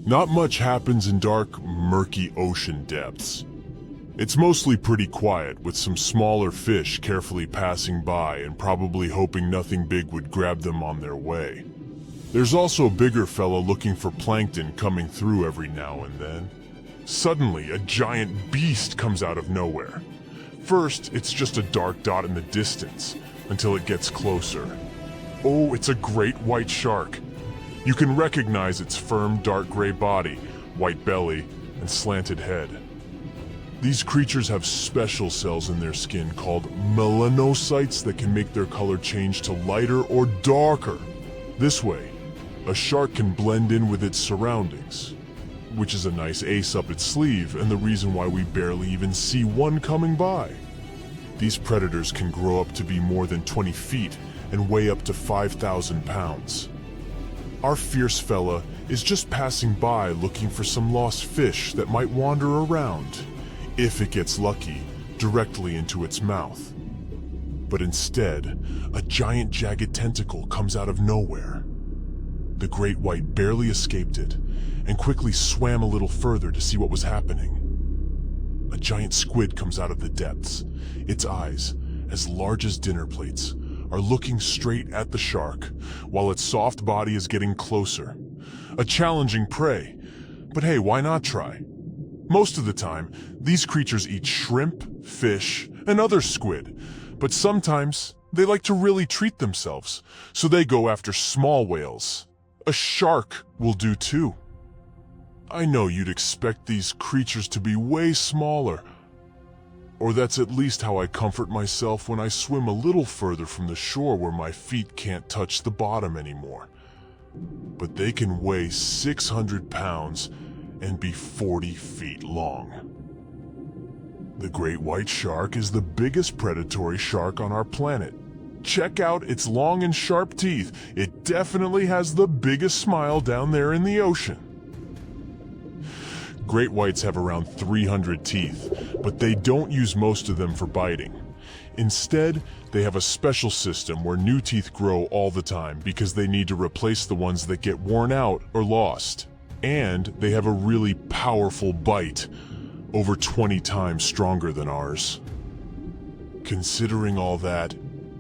Not much happens in dark, murky ocean depths. It's mostly pretty quiet, with some smaller fish carefully passing by and probably hoping nothing big would grab them on their way. There's also a bigger fella looking for plankton coming through every now and then. Suddenly, a giant beast comes out of nowhere. First, it's just a dark dot in the distance, until it gets closer. Oh, it's a great white shark. You can recognize its firm, dark gray body, white belly, and slanted head. These creatures have special cells in their skin called melanocytes that can make their color change to lighter or darker. This way, a shark can blend in with its surroundings, which is a nice ace up its sleeve and the reason why we barely even see one coming by. These predators can grow up to be more than 20 feet and weigh up to 5,000 pounds. Our fierce fella is just passing by looking for some lost fish that might wander around, if it gets lucky, directly into its mouth. But instead, a giant jagged tentacle comes out of nowhere. The great white barely escaped it, and quickly swam a little further to see what was happening. A giant squid comes out of the depths. Its eyes, as large as dinner plates, are looking straight at the shark, while its soft body is getting closer. A challenging prey, but hey, why not try? Most of the time, these creatures eat shrimp, fish, and other squid, but sometimes they like to really treat themselves, so they go after small whales. A shark will do too. I know you'd expect these creatures to be way smaller, or that's at least how I comfort myself when I swim a little further from the shore where my feet can't touch the bottom anymore. But they can weigh 600 pounds and be 40 feet long. The great white shark is the biggest predatory shark on our planet. Check out its long and sharp teeth. It definitely has the biggest smile down there in the ocean. Great whites have around 300 teeth, but they don't use most of them for biting. Instead, they have a special system where new teeth grow all the time because they need to replace the ones that get worn out or lost. And they have a really powerful bite, over 20 times stronger than ours. Considering all that,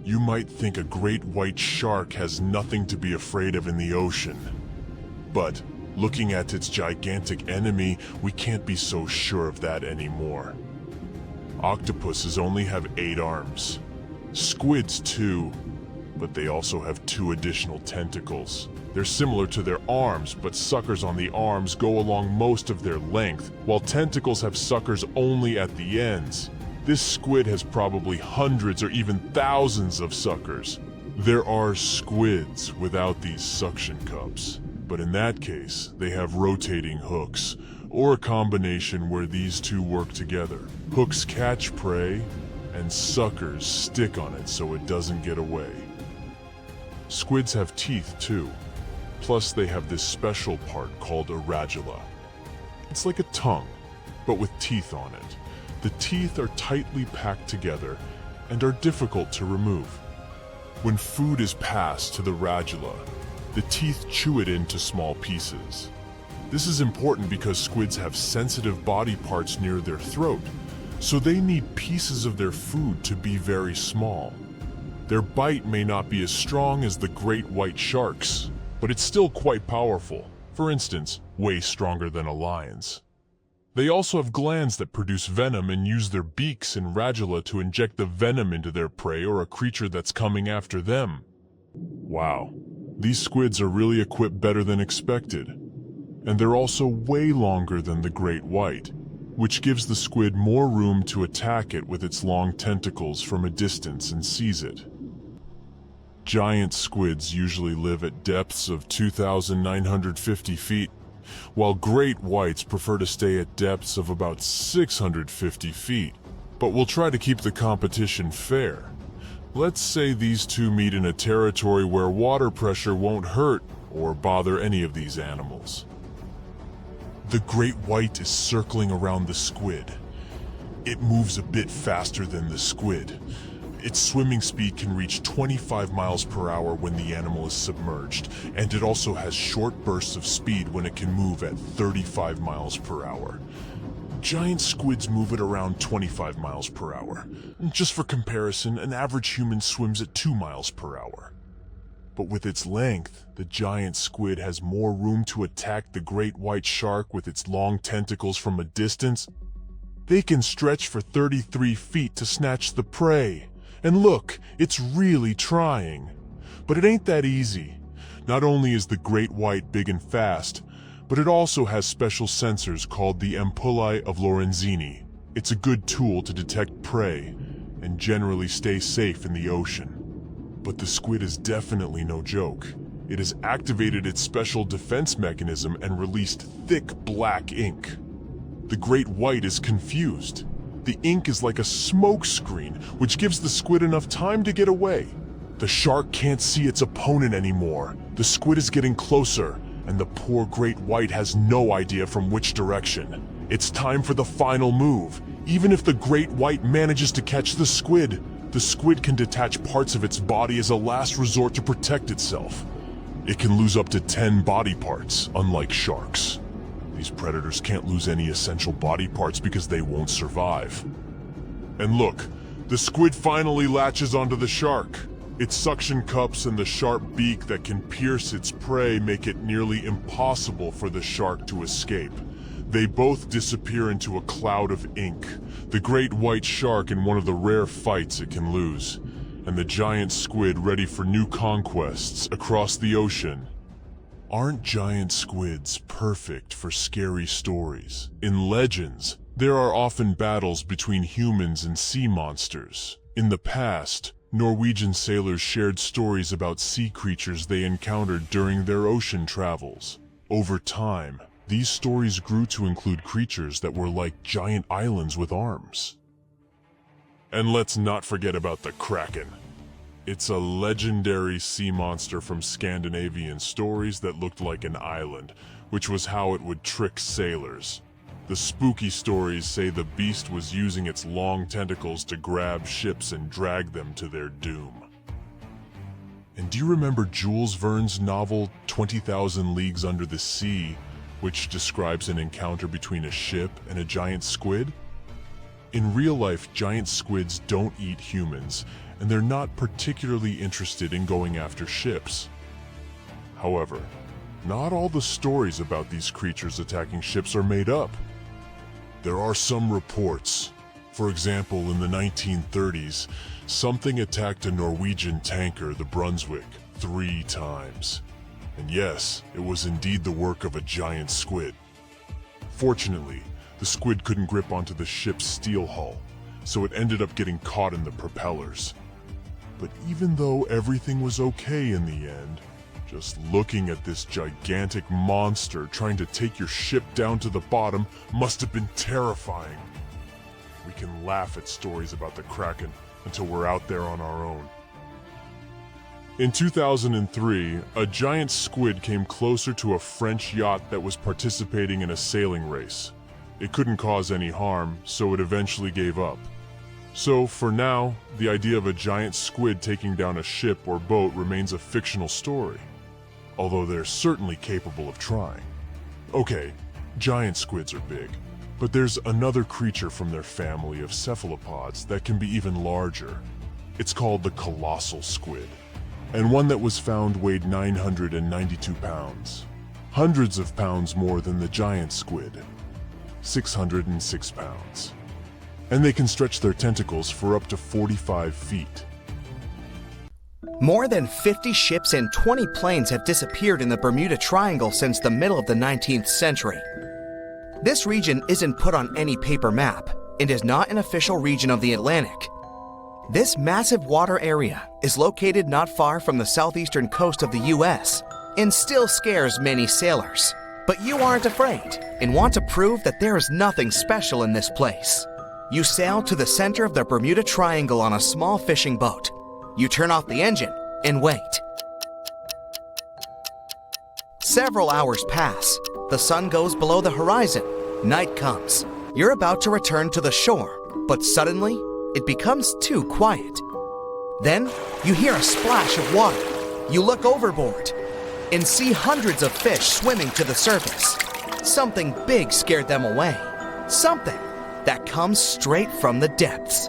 you might think a great white shark has nothing to be afraid of in the ocean. But looking at its gigantic enemy, we can't be so sure of that anymore. Octopuses only have 8 arms. Squids too, but they also have 2 additional tentacles. They're similar to their arms, but suckers on the arms go along most of their length, while tentacles have suckers only at the ends. This squid has probably hundreds or even thousands of suckers. There are squids without these suction cups, but in that case, they have rotating hooks, or a combination where these two work together. Hooks catch prey, and suckers stick on it so it doesn't get away. Squids have teeth too. Plus they have this special part called a radula. It's like a tongue, but with teeth on it. The teeth are tightly packed together and are difficult to remove. When food is passed to the radula, the teeth chew it into small pieces. This is important because squids have sensitive body parts near their throat, so they need pieces of their food to be very small. Their bite may not be as strong as the great white sharks, but it's still quite powerful. For instance, way stronger than a lion's. They also have glands that produce venom and use their beaks and radula to inject the venom into their prey or a creature that's coming after them. Wow, these squids are really equipped better than expected. And they're also way longer than the great white, which gives the squid more room to attack it with its long tentacles from a distance and seize it. Giant squids usually live at depths of 2,950 feet, while great whites prefer to stay at depths of about 650 feet. But we'll try to keep the competition fair. Let's say these two meet in a territory where water pressure won't hurt or bother any of these animals. The great white is circling around the squid. It moves a bit faster than the squid, Its swimming speed can reach 25 miles per hour when the animal is submerged, and it also has short bursts of speed when it can move at 35 miles per hour. Giant squids move at around 25 miles per hour. Just for comparison, an average human swims at 2 miles per hour. But with its length, the giant squid has more room to attack the great white shark with its long tentacles from a distance. They can stretch for 33 feet to snatch the prey. And look, it's really trying. But it ain't that easy. Not only is the great white big and fast, but it also has special sensors called the ampullae of Lorenzini. It's a good tool to detect prey and generally stay safe in the ocean. But the squid is definitely no joke. It has activated its special defense mechanism and released thick black ink. The great white is confused. The ink is like a smoke screen, which gives the squid enough time to get away. The shark can't see its opponent anymore. The squid is getting closer, and the poor great white has no idea from which direction. It's time for the final move. Even if the great white manages to catch the squid can detach parts of its body as a last resort to protect itself. It can lose up to 10 body parts, unlike sharks. These predators can't lose any essential body parts because they won't survive. And look, the squid finally latches onto the shark. Its suction cups and the sharp beak that can pierce its prey make it nearly impossible for the shark to escape. They both disappear into a cloud of ink, the great white shark in one of the rare fights it can lose, and the giant squid ready for new conquests across the ocean. Aren't giant squids perfect for scary stories? In legends, there are often battles between humans and sea monsters. In the past, Norwegian sailors shared stories about sea creatures they encountered during their ocean travels. Over time, these stories grew to include creatures that were like giant islands with arms. And let's not forget about the Kraken. It's a legendary sea monster from Scandinavian stories that looked like an island, which was how it would trick sailors. The spooky stories say the beast was using its long tentacles to grab ships and drag them to their doom. And do you remember Jules Verne's novel 20,000 Leagues Under the Sea, which describes an encounter between a ship and a giant squid? In real life, giant squids don't eat humans, and they're not particularly interested in going after ships. However, not all the stories about these creatures attacking ships are made up. There are some reports. For example, in the 1930s, something attacked a Norwegian tanker, the Brunswick, 3 times. And yes, it was indeed the work of a giant squid. Fortunately, the squid couldn't grip onto the ship's steel hull, so it ended up getting caught in the propellers. But even though everything was okay in the end, just looking at this gigantic monster trying to take your ship down to the bottom must have been terrifying. We can laugh at stories about the Kraken until we're out there on our own. In 2003, a giant squid came closer to a French yacht that was participating in a sailing race. It couldn't cause any harm, so it eventually gave up. So, for now, the idea of a giant squid taking down a ship or boat remains a fictional story, although they're certainly capable of trying. Okay, giant squids are big, but there's another creature from their family of cephalopods that can be even larger. It's called the colossal squid, and one that was found weighed 992 pounds, hundreds of pounds more than the giant squid, 606 pounds. And they can stretch their tentacles for up to 45 feet. More than 50 ships and 20 planes have disappeared in the Bermuda Triangle since the middle of the 19th century. This region isn't put on any paper map and is not an official region of the Atlantic. This massive water area is located not far from the southeastern coast of the US and still scares many sailors. But you aren't afraid and want to prove that there is nothing special in this place. You sail to the center of the Bermuda Triangle on a small fishing boat. You turn off the engine and wait. Several hours pass. The sun goes below the horizon. Night comes. You're about to return to the shore, but suddenly, it becomes too quiet. Then, you hear a splash of water. You look overboard and see hundreds of fish swimming to the surface. Something big scared them away. Something that comes straight from the depths.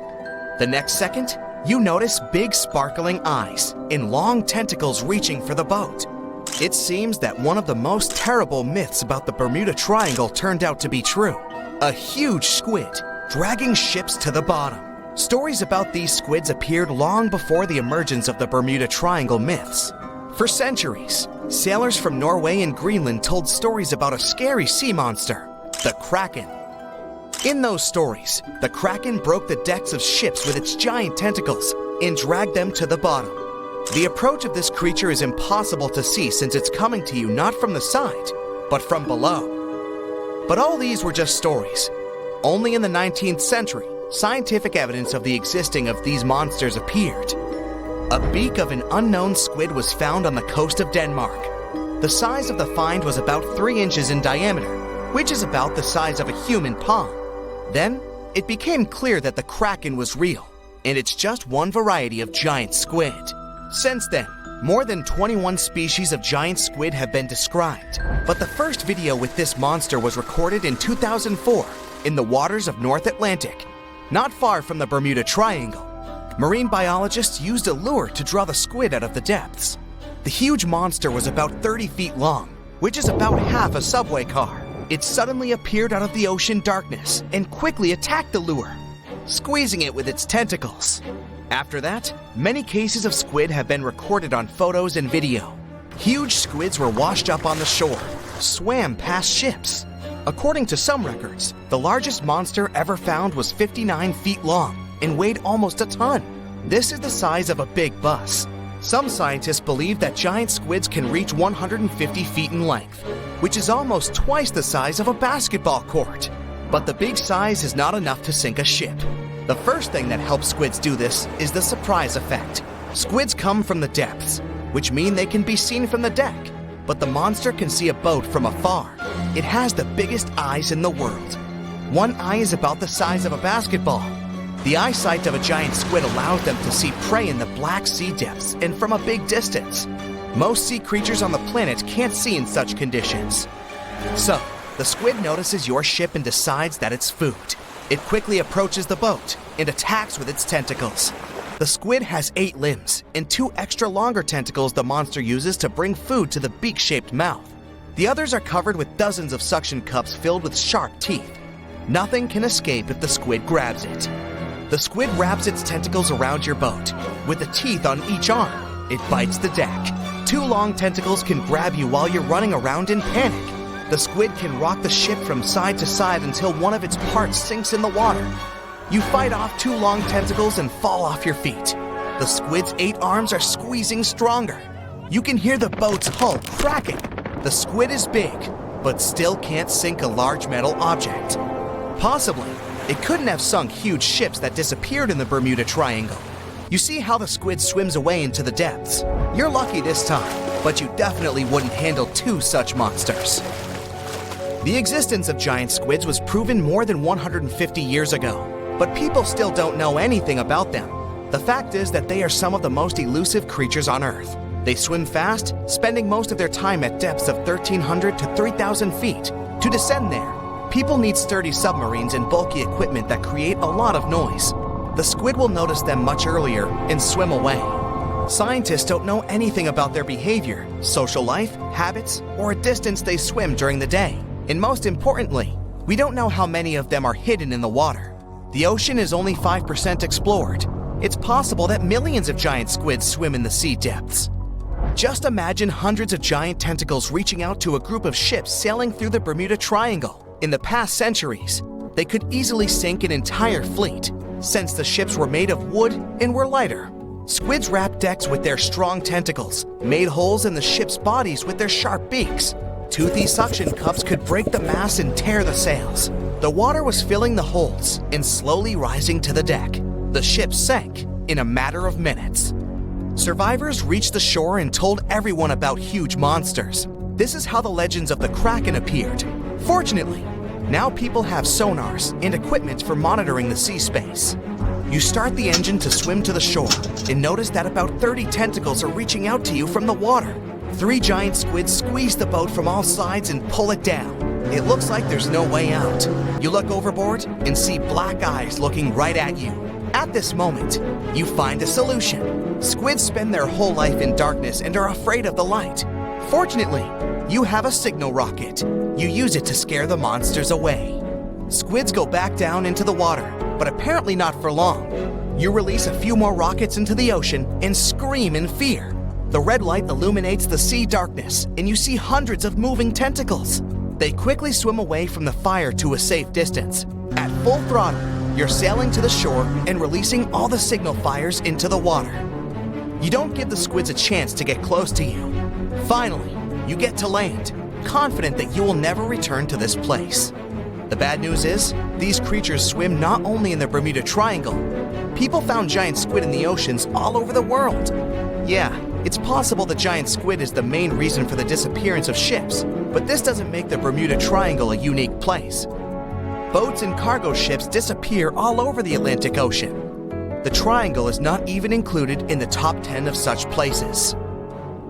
The next second, you notice big sparkling eyes and long tentacles reaching for the boat. It seems that one of the most terrible myths about the Bermuda Triangle turned out to be true. A huge squid dragging ships to the bottom. Stories about these squids appeared long before the emergence of the Bermuda Triangle myths. For centuries, sailors from Norway and Greenland told stories about a scary sea monster, the Kraken. In those stories, the Kraken broke the decks of ships with its giant tentacles and dragged them to the bottom. The approach of this creature is impossible to see since it's coming to you not from the side, but from below. But all these were just stories. Only in the 19th century, scientific evidence of the existing of these monsters appeared. A beak of an unknown squid was found on the coast of Denmark. The size of the find was about 3 inches in diameter, which is about the size of a human palm. Then, it became clear that the Kraken was real, and it's just one variety of giant squid. Since then, more than 21 species of giant squid have been described, but the first video with this monster was recorded in 2004 in the waters of North Atlantic, not far from the Bermuda Triangle. Marine biologists used a lure to draw the squid out of the depths. The huge monster was about 30 feet long, which is about half a subway car. It suddenly appeared out of the ocean darkness and quickly attacked the lure, squeezing it with its tentacles. After that, many cases of squid have been recorded on photos and video. Huge squids were washed up on the shore, swam past ships. According to some records, the largest monster ever found was 59 feet long and weighed almost a ton. This is the size of a big bus. Some scientists believe that giant squids can reach 150 feet in length, which is almost twice the size of a basketball court. But the big size is not enough to sink a ship. The first thing that helps squids do this is the surprise effect. Squids come from the depths, which mean they can be seen from the deck, but the monster can see a boat from afar. It has the biggest eyes in the world. One eye is about the size of a basketball. The eyesight of a giant squid allows them to see prey in the Black Sea depths and from a big distance. Most sea creatures on the planet can't see in such conditions. So, the squid notices your ship and decides that it's food. It quickly approaches the boat and attacks with its tentacles. The squid has 8 limbs and 2 extra longer tentacles the monster uses to bring food to the beak-shaped mouth. The others are covered with dozens of suction cups filled with sharp teeth. Nothing can escape if the squid grabs it. The squid wraps its tentacles around your boat. With the teeth on each arm, it bites the deck. 2 long tentacles can grab you while you're running around in panic. The squid can rock the ship from side to side until one of its parts sinks in the water. You fight off 2 long tentacles and fall off your feet. The squid's 8 arms are squeezing stronger. You can hear the boat's hull cracking. The squid is big, but still can't sink a large metal object. Possibly, it couldn't have sunk huge ships that disappeared in the Bermuda Triangle. You see how the squid swims away into the depths. You're lucky this time, but you definitely wouldn't handle 2 such monsters. The existence of giant squids was proven more than 150 years ago, but people still don't know anything about them. The fact is that they are some of the most elusive creatures on Earth. They swim fast, spending most of their time at depths of 1,300 to 3,000 feet. To descend there, people need sturdy submarines and bulky equipment that create a lot of noise. The squid will notice them much earlier and swim away. Scientists don't know anything about their behavior, social life, habits, or a distance they swim during the day. And most importantly, we don't know how many of them are hidden in the water. The ocean is only 5% explored. It's possible that millions of giant squids swim in the sea depths. Just imagine hundreds of giant tentacles reaching out to a group of ships sailing through the Bermuda Triangle. In the past centuries, they could easily sink an entire fleet, since the ships were made of wood and were lighter. Squids wrapped decks with their strong tentacles, made holes in the ship's bodies with their sharp beaks. Toothy suction cups could break the masts and tear the sails. The water was filling the holds and slowly rising to the deck. The ship sank in a matter of minutes. Survivors reached the shore and told everyone about huge monsters. This is how the legends of the Kraken appeared. Fortunately, Now people have sonars and equipment for monitoring the sea space. You start the engine to swim to the shore and notice that about 30 tentacles are reaching out to you from the water. 3 giant squids squeeze the boat from all sides and pull it down. It looks like there's no way out. You look overboard and see black eyes looking right at you. At this moment, you find a solution. Squids spend their whole life in darkness and are afraid of the light. Fortunately, you have a signal rocket. You use it to scare the monsters away. Squids go back down into the water, but apparently not for long. You release a few more rockets into the ocean and scream in fear. The red light illuminates the sea darkness, and you see hundreds of moving tentacles. They quickly swim away from the fire to a safe distance. At full throttle, you're sailing to the shore and releasing all the signal fires into the water. You don't give the squids a chance to get close to you. Finally, you get to land, confident that you will never return to this place. The bad news is, these creatures swim not only in the Bermuda Triangle. People found giant squid in the oceans all over the world. Yeah, it's possible the giant squid is the main reason for the disappearance of ships, but this doesn't make the Bermuda Triangle a unique place. Boats and cargo ships disappear all over the Atlantic Ocean. The Triangle is not even included in the top 10 of such places.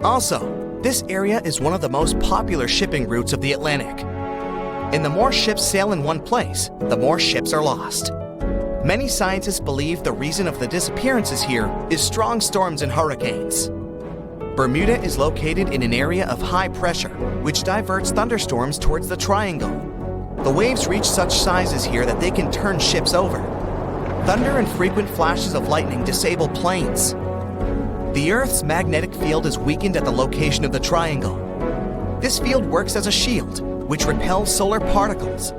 Also, this area is one of the most popular shipping routes of the Atlantic. And the more ships sail in one place, the more ships are lost. Many scientists believe the reason of the disappearances here is strong storms and hurricanes. Bermuda is located in an area of high pressure, which diverts thunderstorms towards the triangle. The waves reach such sizes here that they can turn ships over. Thunder and frequent flashes of lightning disable planes. The Earth's magnetic field is weakened at the location of the triangle. This field works as a shield, which repels solar particles.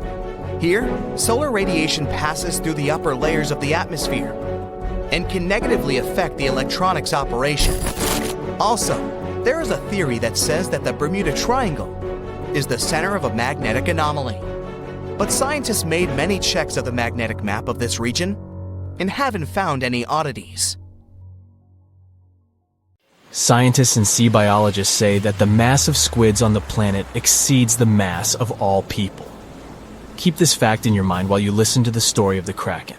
Here, solar radiation passes through the upper layers of the atmosphere and can negatively affect the electronics operation. Also, there is a theory that says that the Bermuda Triangle is the center of a magnetic anomaly. But scientists made many checks of the magnetic map of this region and haven't found any oddities. Scientists and sea biologists say that the mass of squids on the planet exceeds the mass of all people. Keep this fact in your mind while you listen to the story of the Kraken.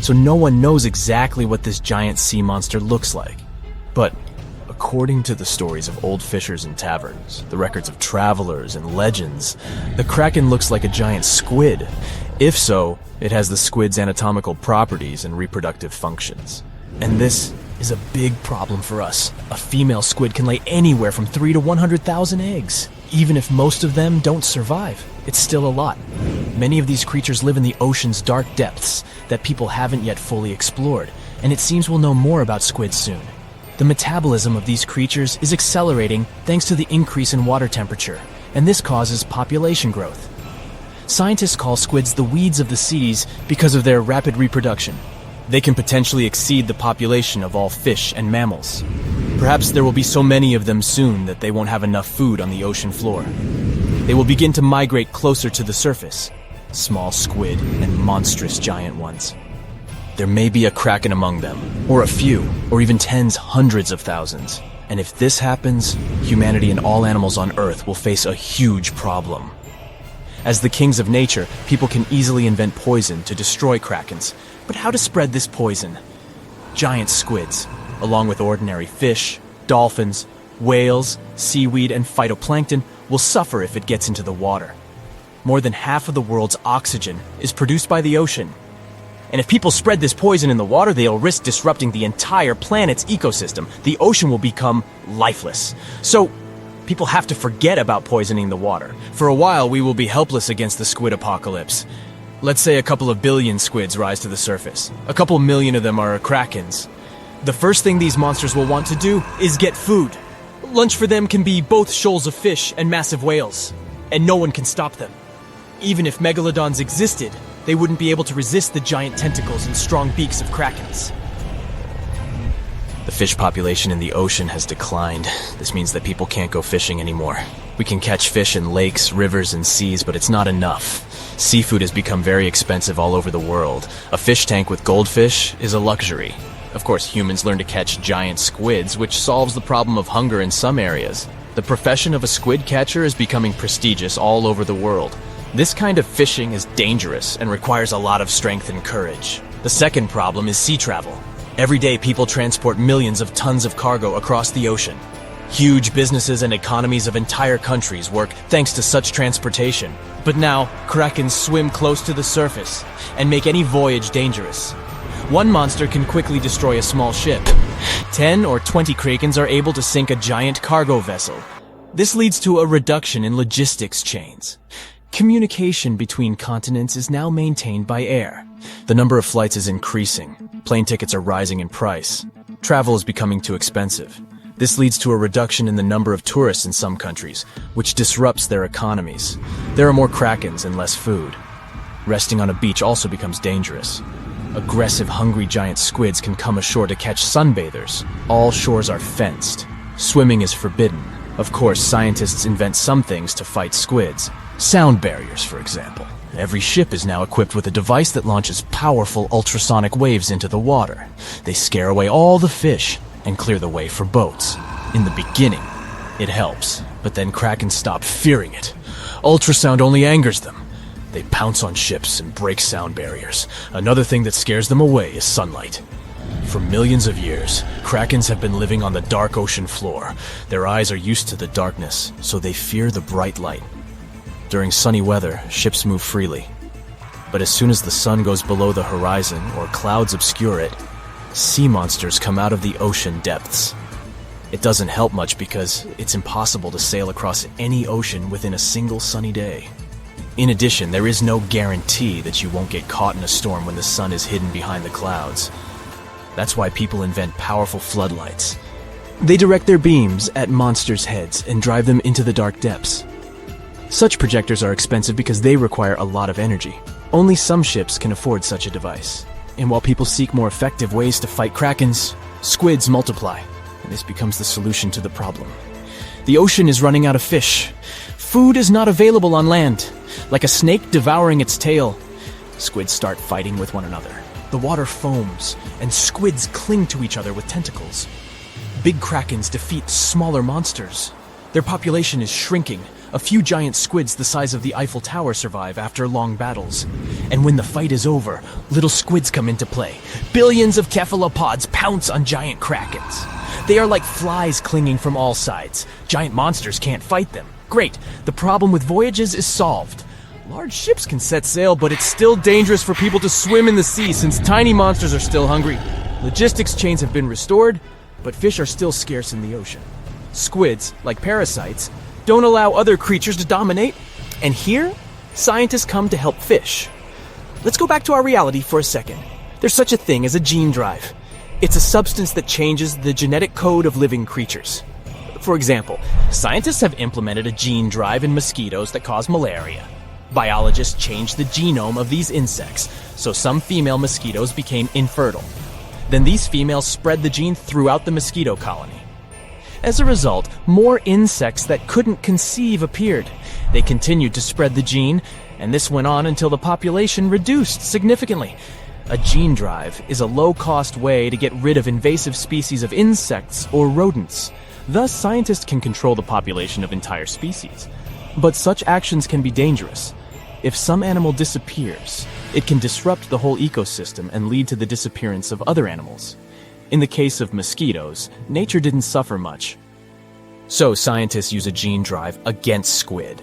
So no one knows exactly what this giant sea monster looks like. But according to the stories of old fishers and taverns, the records of travelers and legends, the Kraken looks like a giant squid. If so, it has the squid's anatomical properties and reproductive functions. And this is a big problem for us. A female squid can lay anywhere from 3 to 100,000 eggs. Even if most of them don't survive, it's still a lot. Many of these creatures live in the ocean's dark depths that people haven't yet fully explored, and it seems we'll know more about squids soon. The metabolism of these creatures is accelerating thanks to the increase in water temperature, and this causes population growth. Scientists call squids the weeds of the seas because of their rapid reproduction. They can potentially exceed the population of all fish and mammals. Perhaps there will be so many of them soon that they won't have enough food on the ocean floor. They will begin to migrate closer to the surface, small squid and monstrous giant ones. There may be a kraken among them, or a few, or even tens, hundreds of thousands. And if this happens, humanity and all animals on Earth will face a huge problem. As the kings of nature, people can easily invent poison to destroy krakens. But how to spread this poison? Giant squids, along with ordinary fish, dolphins, whales, seaweed, and phytoplankton, will suffer if it gets into the water. More than half of the world's oxygen is produced by the ocean. And if people spread this poison in the water, they'll risk disrupting the entire planet's ecosystem. The ocean will become lifeless. So, people have to forget about poisoning the water. For a while, we will be helpless against the squid apocalypse. Let's say a couple of billion squids rise to the surface. A couple million of them are krakens. The first thing these monsters will want to do is get food. Lunch for them can be both shoals of fish and massive whales, and no one can stop them. Even if megalodons existed, they wouldn't be able to resist the giant tentacles and strong beaks of krakens. The fish population in the ocean has declined. This means that people can't go fishing anymore. We can catch fish in lakes, rivers, and seas, but it's not enough. Seafood has become very expensive all over the world. A fish tank with goldfish is a luxury. Of course, humans learn to catch giant squids, which solves the problem of hunger in some areas. The profession of a squid catcher is becoming prestigious all over the world. This kind of fishing is dangerous and requires a lot of strength and courage. The second problem is sea travel. Every day people transport millions of tons of cargo across the ocean. Huge businesses and economies of entire countries work thanks to such transportation. But now, Krakens swim close to the surface and make any voyage dangerous. One monster can quickly destroy a small ship. 10 or 20 Krakens are able to sink a giant cargo vessel. This leads to a reduction in logistics chains. Communication between continents is now maintained by air. The number of flights is increasing. Plane tickets are rising in price. Travel is becoming too expensive. This leads to a reduction in the number of tourists in some countries, which disrupts their economies. There are more Krakens and less food. Resting on a beach also becomes dangerous. Aggressive, hungry giant squids can come ashore to catch sunbathers. All shores are fenced. Swimming is forbidden. Of course, scientists invent some things to fight squids. Sound barriers, for example. Every ship is now equipped with a device that launches powerful ultrasonic waves into the water. They scare away all the fish and clear the way for boats. In the beginning, it helps, but then Kraken stop fearing it. Ultrasound only angers them. They pounce on ships and break sound barriers. Another thing that scares them away is sunlight. For millions of years, Krakens have been living on the dark ocean floor. Their eyes are used to the darkness, so they fear the bright light. During sunny weather, ships move freely. But as soon as the sun goes below the horizon or clouds obscure it, sea monsters come out of the ocean depths. It doesn't help much because it's impossible to sail across any ocean within a single sunny day. In addition, there is no guarantee that you won't get caught in a storm when the sun is hidden behind the clouds. That's why people invent powerful floodlights. They direct their beams at monsters' heads and drive them into the dark depths. Such projectors are expensive because they require a lot of energy. Only some ships can afford such a device. And while people seek more effective ways to fight Krakens, squids multiply, and this becomes the solution to the problem. The ocean is running out of fish. Food is not available on land. Like a snake devouring its tail, squids start fighting with one another. The water foams, and squids cling to each other with tentacles. Big Krakens defeat smaller monsters. Their population is shrinking. A few giant squids the size of the Eiffel Tower survive after long battles. And when the fight is over, little squids come into play. Billions of cephalopods pounce on giant Krakens. They are like flies clinging from all sides. Giant monsters can't fight them. Great, the problem with voyages is solved. Large ships can set sail, but it's still dangerous for people to swim in the sea since tiny monsters are still hungry. Logistics chains have been restored, but fish are still scarce in the ocean. Squids, like parasites, don't allow other creatures to dominate, and here, scientists come to help fish. Let's go back to our reality for a second. There's such a thing as a gene drive. It's a substance that changes the genetic code of living creatures. For example, scientists have implemented a gene drive in mosquitoes that cause malaria. Biologists changed the genome of these insects, so some female mosquitoes became infertile. Then these females spread the gene throughout the mosquito colony. As a result, more insects that couldn't conceive appeared. They continued to spread the gene, and this went on until the population reduced significantly. A gene drive is a low-cost way to get rid of invasive species of insects or rodents. Thus, scientists can control the population of entire species. But such actions can be dangerous. If some animal disappears, it can disrupt the whole ecosystem and lead to the disappearance of other animals. In the case of mosquitoes, nature didn't suffer much. So scientists use a gene drive against squid.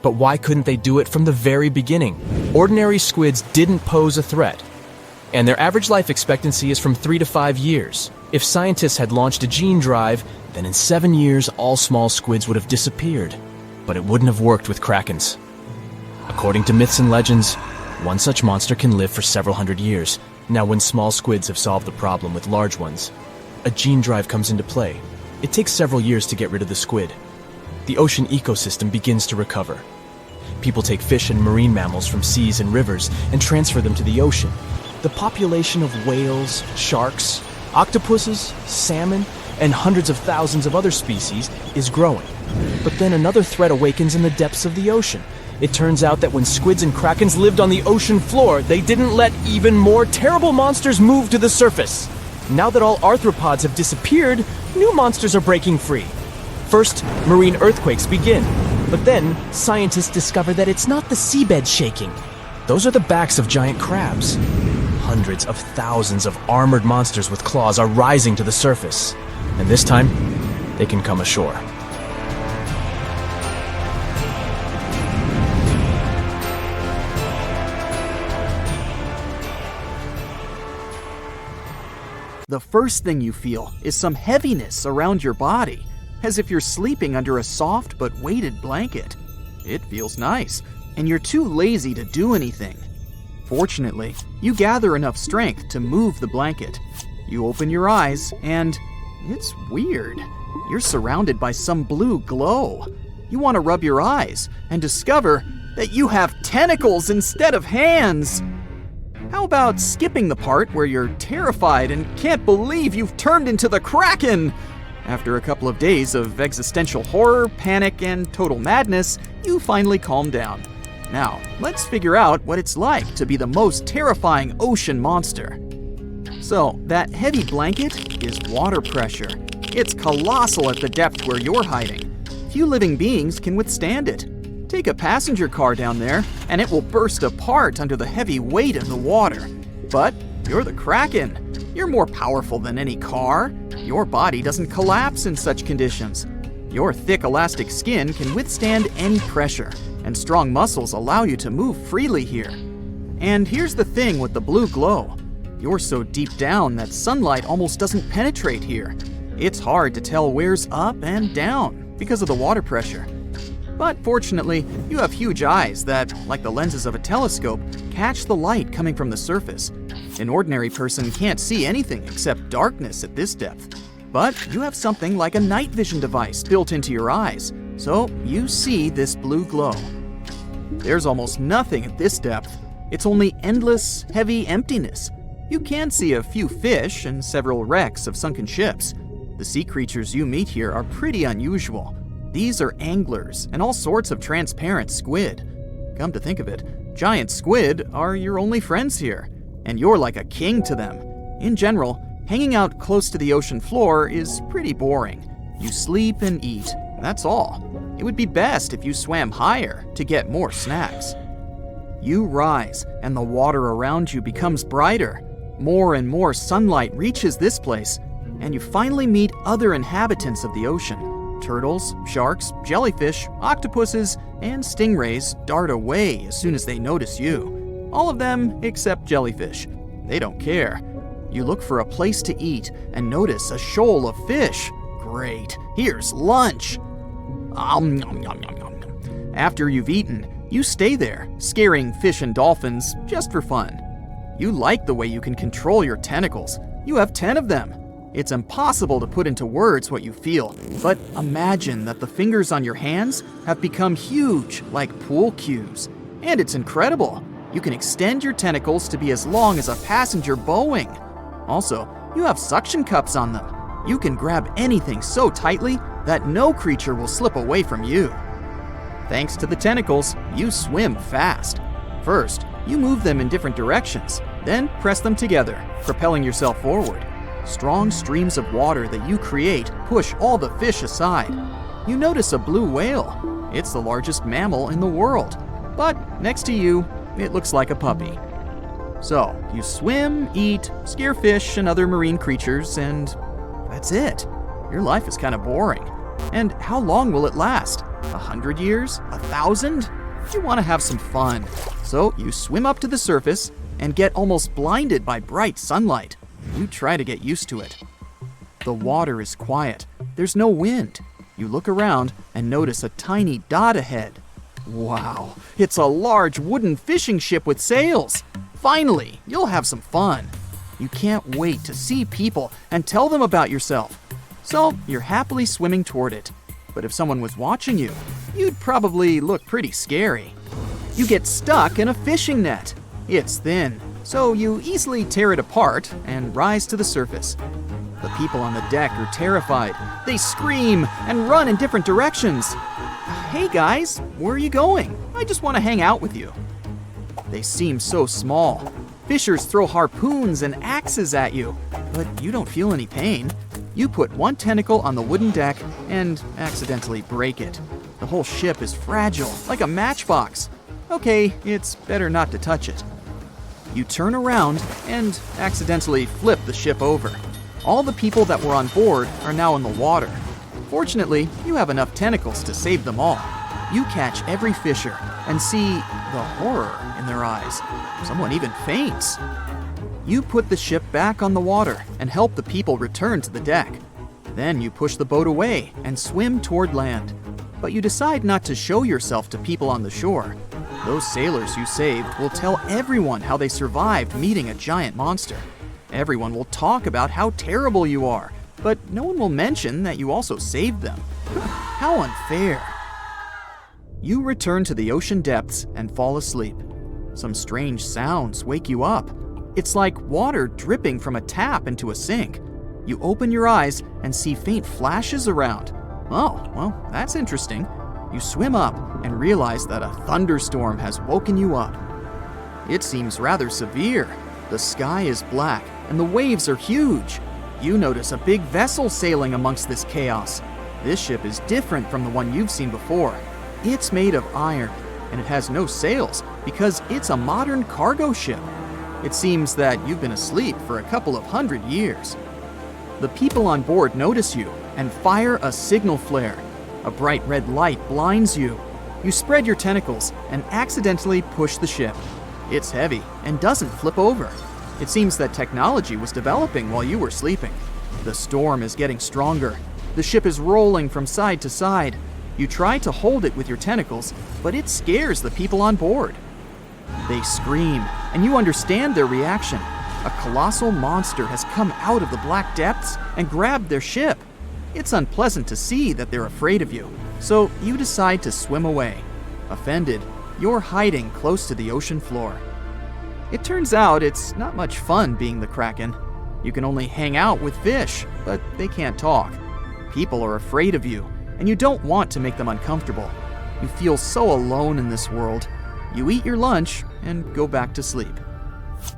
But why couldn't they do it from the very beginning? Ordinary squids didn't pose a threat, and their average life expectancy is from 3 to 5 years. If scientists had launched a gene drive, then in 7 years all small squids would have disappeared. But it wouldn't have worked with Krakens. According to myths and legends, one such monster can live for several hundred years. Now, when small squids have solved the problem with large ones, a gene drive comes into play. It takes several years to get rid of the squid. The ocean ecosystem begins to recover. People take fish and marine mammals from seas and rivers and transfer them to the ocean. The population of whales, sharks, octopuses, salmon, and hundreds of thousands of other species is growing. But then another threat awakens in the depths of the ocean. It turns out that when squids and krakens lived on the ocean floor, they didn't let even more terrible monsters move to the surface. Now that all arthropods have disappeared, new monsters are breaking free. First, marine earthquakes begin, but then scientists discover that it's not the seabed shaking. Those are the backs of giant crabs. Hundreds of thousands of armored monsters with claws are rising to the surface, and this time, they can come ashore. The first thing you feel is some heaviness around your body, as if you're sleeping under a soft but weighted blanket. It feels nice, and you're too lazy to do anything. Fortunately, you gather enough strength to move the blanket. You open your eyes, and it's weird. You're surrounded by some blue glow. You want to rub your eyes and discover that you have tentacles instead of hands. How about skipping the part where you're terrified and can't believe you've turned into the Kraken? After a couple of days of existential horror, panic, and total madness, you finally calm down. Now, let's figure out what it's like to be the most terrifying ocean monster. So, that heavy blanket is water pressure. It's colossal at the depth where you're hiding. Few living beings can withstand it. Take a passenger car down there, and it will burst apart under the heavy weight of the water. But you're the Kraken. You're more powerful than any car. Your body doesn't collapse in such conditions. Your thick, elastic skin can withstand any pressure, and strong muscles allow you to move freely here. And here's the thing with the blue glow. You're so deep down that sunlight almost doesn't penetrate here. It's hard to tell where's up and down because of the water pressure. But fortunately, you have huge eyes that, like the lenses of a telescope, catch the light coming from the surface. An ordinary person can't see anything except darkness at this depth. But you have something like a night vision device built into your eyes, so you see this blue glow. There's almost nothing at this depth. It's only endless, heavy emptiness. You can see a few fish and several wrecks of sunken ships. The sea creatures you meet here are pretty unusual. These are anglers and all sorts of transparent squid. Come to think of it, giant squid are your only friends here, and you're like a king to them. In general, hanging out close to the ocean floor is pretty boring. You sleep and eat, that's all. It would be best if you swam higher to get more snacks. You rise, and the water around you becomes brighter. More and more sunlight reaches this place, and you finally meet other inhabitants of the ocean. Turtles, sharks, jellyfish, octopuses, and stingrays dart away as soon as they notice you. All of them except jellyfish. They don't care. You look for a place to eat and notice a shoal of fish. Great, here's lunch. After you've eaten, you stay there, scaring fish and dolphins just for fun. You like the way you can control your tentacles. You have 10 of them. It's impossible to put into words what you feel, but imagine that the fingers on your hands have become huge, like pool cues. And it's incredible. You can extend your tentacles to be as long as a passenger Boeing. Also, you have suction cups on them. You can grab anything so tightly that no creature will slip away from you. Thanks to the tentacles, you swim fast. First, you move them in different directions, then press them together, propelling yourself forward. Strong streams of water that you create push all the fish aside. You notice a blue whale. It's the largest mammal in the world. But next to you, it looks like a puppy. So, you swim, eat, scare fish and other marine creatures, and that's it. Your life is kind of boring. And how long will it last? 100 years? 1,000? You want to have some fun. So you swim up to the surface and get almost blinded by bright sunlight. You try to get used to it. The water is quiet. There's no wind. You look around and notice a tiny dot ahead. Wow, it's a large wooden fishing ship with sails. Finally, you'll have some fun. You can't wait to see people and tell them about yourself. So you're happily swimming toward it. But if someone was watching you, you'd probably look pretty scary. You get stuck in a fishing net. It's thin, so you easily tear it apart and rise to the surface. The people on the deck are terrified. They scream and run in different directions. Hey guys, where are you going? I just want to hang out with you. They seem so small. Fishers throw harpoons and axes at you, but you don't feel any pain. You put one tentacle on the wooden deck and accidentally break it. The whole ship is fragile, like a matchbox. Okay, it's better not to touch it. You turn around and accidentally flip the ship over. All the people that were on board are now in the water. Fortunately, you have enough tentacles to save them all. You catch every fisher and see the horror in their eyes. Someone even faints. You put the ship back on the water and help the people return to the deck. Then you push the boat away and swim toward land. But you decide not to show yourself to people on the shore. Those sailors you saved will tell everyone how they survived meeting a giant monster. Everyone will talk about how terrible you are, but no one will mention that you also saved them. How unfair. You return to the ocean depths and fall asleep. Some strange sounds wake you up. It's like water dripping from a tap into a sink. You open your eyes and see faint flashes around. Oh, well, that's interesting. You swim up and realize that a thunderstorm has woken you up. It seems rather severe. The sky is black and the waves are huge. You notice a big vessel sailing amongst this chaos. This ship is different from the one you've seen before. It's made of iron, and it has no sails because it's a modern cargo ship. It seems that you've been asleep for a couple of 100 years. The people on board notice you and fire a signal flare. A bright red light blinds you. You spread your tentacles and accidentally push the ship. It's heavy and doesn't flip over. It seems that technology was developing while you were sleeping. The storm is getting stronger. The ship is rolling from side to side. You try to hold it with your tentacles, but it scares the people on board. They scream, and you understand their reaction. A colossal monster has come out of the black depths and grabbed their ship. It's unpleasant to see that they're afraid of you, so you decide to swim away. Offended, you're hiding close to the ocean floor. It turns out it's not much fun being the Kraken. You can only hang out with fish, but they can't talk. People are afraid of you, and you don't want to make them uncomfortable. You feel so alone in this world. You eat your lunch and go back to sleep.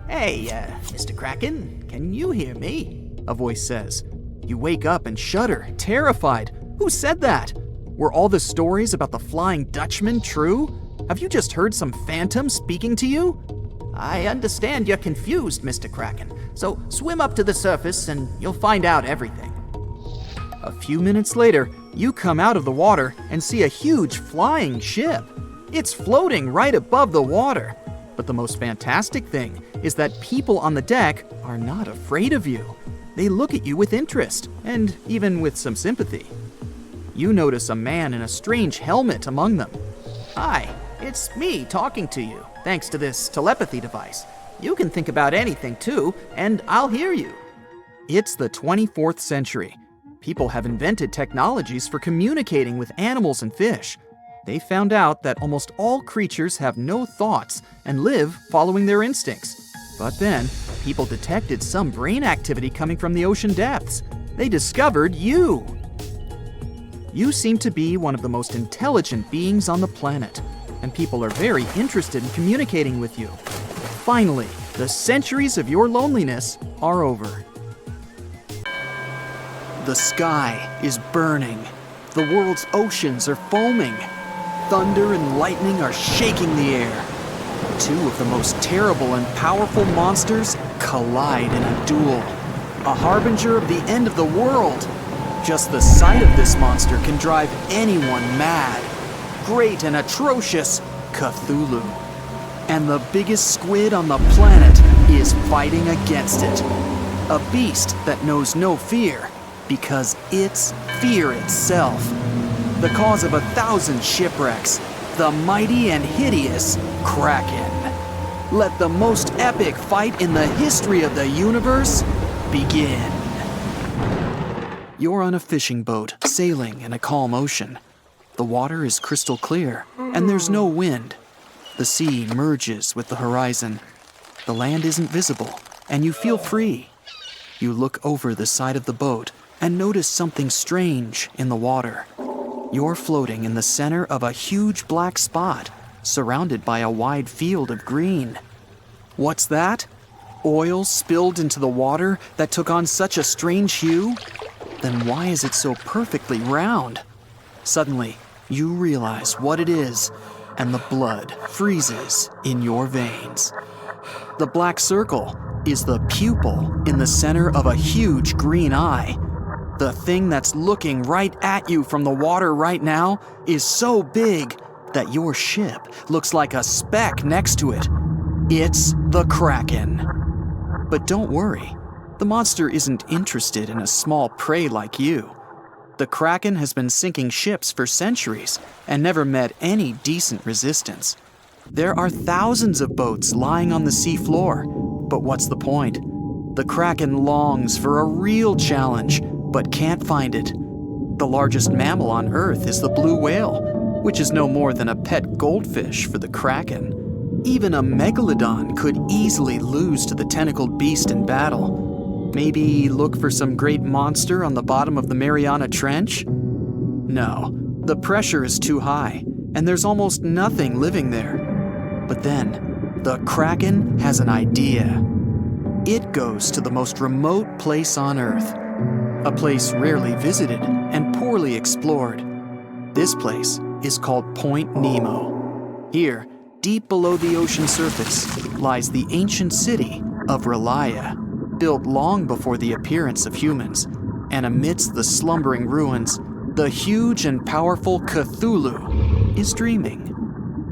Hey, Mr. Kraken, can you hear me? A voice says. You wake up and shudder, terrified. Who said that? Were all the stories about the Flying Dutchman true? Have you just heard some phantom speaking to you? I understand you're confused, Mr. Kraken, so swim up to the surface and you'll find out everything. A few minutes later, you come out of the water and see a huge flying ship. It's floating right above the water. But the most fantastic thing is that people on the deck are not afraid of you. They look at you with interest, and even with some sympathy. You notice a man in a strange helmet among them. Hi, it's me talking to you, thanks to this telepathy device. You can think about anything too, and I'll hear you. It's the 24th century. People have invented technologies for communicating with animals and fish. They found out that almost all creatures have no thoughts and live following their instincts. But then, people detected some brain activity coming from the ocean depths. They discovered you. You seem to be one of the most intelligent beings on the planet, and people are very interested in communicating with you. Finally, the centuries of your loneliness are over. The sky is burning. The world's oceans are foaming. Thunder and lightning are shaking the air. Two of the most terrible and powerful monsters collide in a duel. A harbinger of the end of the world. Just the sight of this monster can drive anyone mad. Great and atrocious Cthulhu. And the biggest squid on the planet is fighting against it. A beast that knows no fear because it's fear itself. The cause of 1,000 shipwrecks, the mighty and hideous Kraken. Let the most epic fight in the history of the universe begin. You're on a fishing boat, sailing in a calm ocean. The water is crystal clear, and there's no wind. The sea merges with the horizon. The land isn't visible, and you feel free. You look over the side of the boat and notice something strange in the water. You're floating in the center of a huge black spot, surrounded by a wide field of green. What's that? Oil spilled into the water that took on such a strange hue? Then why is it so perfectly round? Suddenly, you realize what it is, and the blood freezes in your veins. The black circle is the pupil in the center of a huge green eye. The thing that's looking right at you from the water right now is so big that your ship looks like a speck next to it. It's the Kraken. But don't worry, the monster isn't interested in a small prey like you. The Kraken has been sinking ships for centuries and never met any decent resistance. There are thousands of boats lying on the sea floor, but what's the point? The Kraken longs for a real challenge, but can't find it. The largest mammal on Earth is the blue whale, which is no more than a pet goldfish for the Kraken. Even a Megalodon could easily lose to the tentacled beast in battle. Maybe look for some great monster on the bottom of the Mariana Trench? No, the pressure is too high, and there's almost nothing living there. But then, the Kraken has an idea. It goes to the most remote place on Earth, a place rarely visited and poorly explored. This place is called Point Nemo. Here, deep below the ocean surface, lies the ancient city of Relaya, built long before the appearance of humans. And amidst the slumbering ruins, the huge and powerful Cthulhu is dreaming.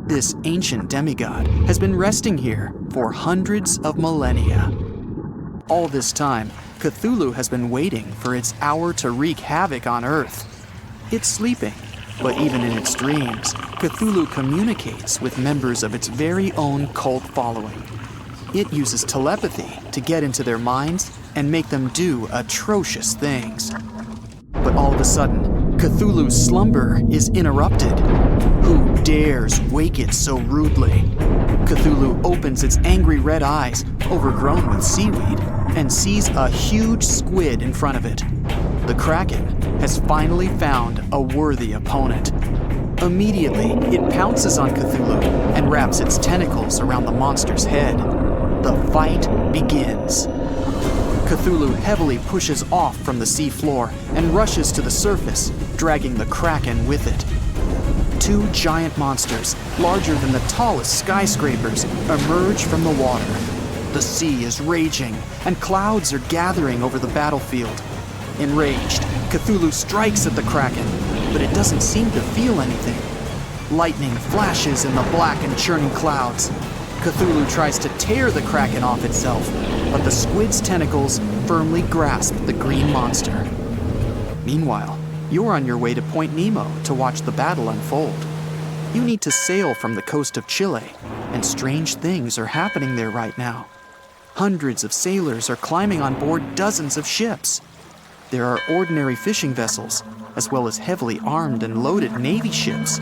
This ancient demigod has been resting here for hundreds of millennia. All this time, Cthulhu has been waiting for its hour to wreak havoc on Earth. It's sleeping, but even in its dreams, Cthulhu communicates with members of its very own cult following. It uses telepathy to get into their minds and make them do atrocious things. But all of a sudden, Cthulhu's slumber is interrupted. Who dares wake it so rudely? Cthulhu opens its angry red eyes, overgrown with seaweed, and sees a huge squid in front of it. The Kraken has finally found a worthy opponent. Immediately, it pounces on Cthulhu and wraps its tentacles around the monster's head. The fight begins. Cthulhu heavily pushes off from the sea floor and rushes to the surface, dragging the Kraken with it. Two giant monsters, larger than the tallest skyscrapers, emerge from the water. The sea is raging, and clouds are gathering over the battlefield. Enraged, Cthulhu strikes at the Kraken, but it doesn't seem to feel anything. Lightning flashes in the black and churning clouds. Cthulhu tries to tear the Kraken off itself, but the squid's tentacles firmly grasp the green monster. Meanwhile, you're on your way to Point Nemo to watch the battle unfold. You need to sail from the coast of Chile, and strange things are happening there right now. Hundreds of sailors are climbing on board dozens of ships. There are ordinary fishing vessels, as well as heavily armed and loaded Navy ships.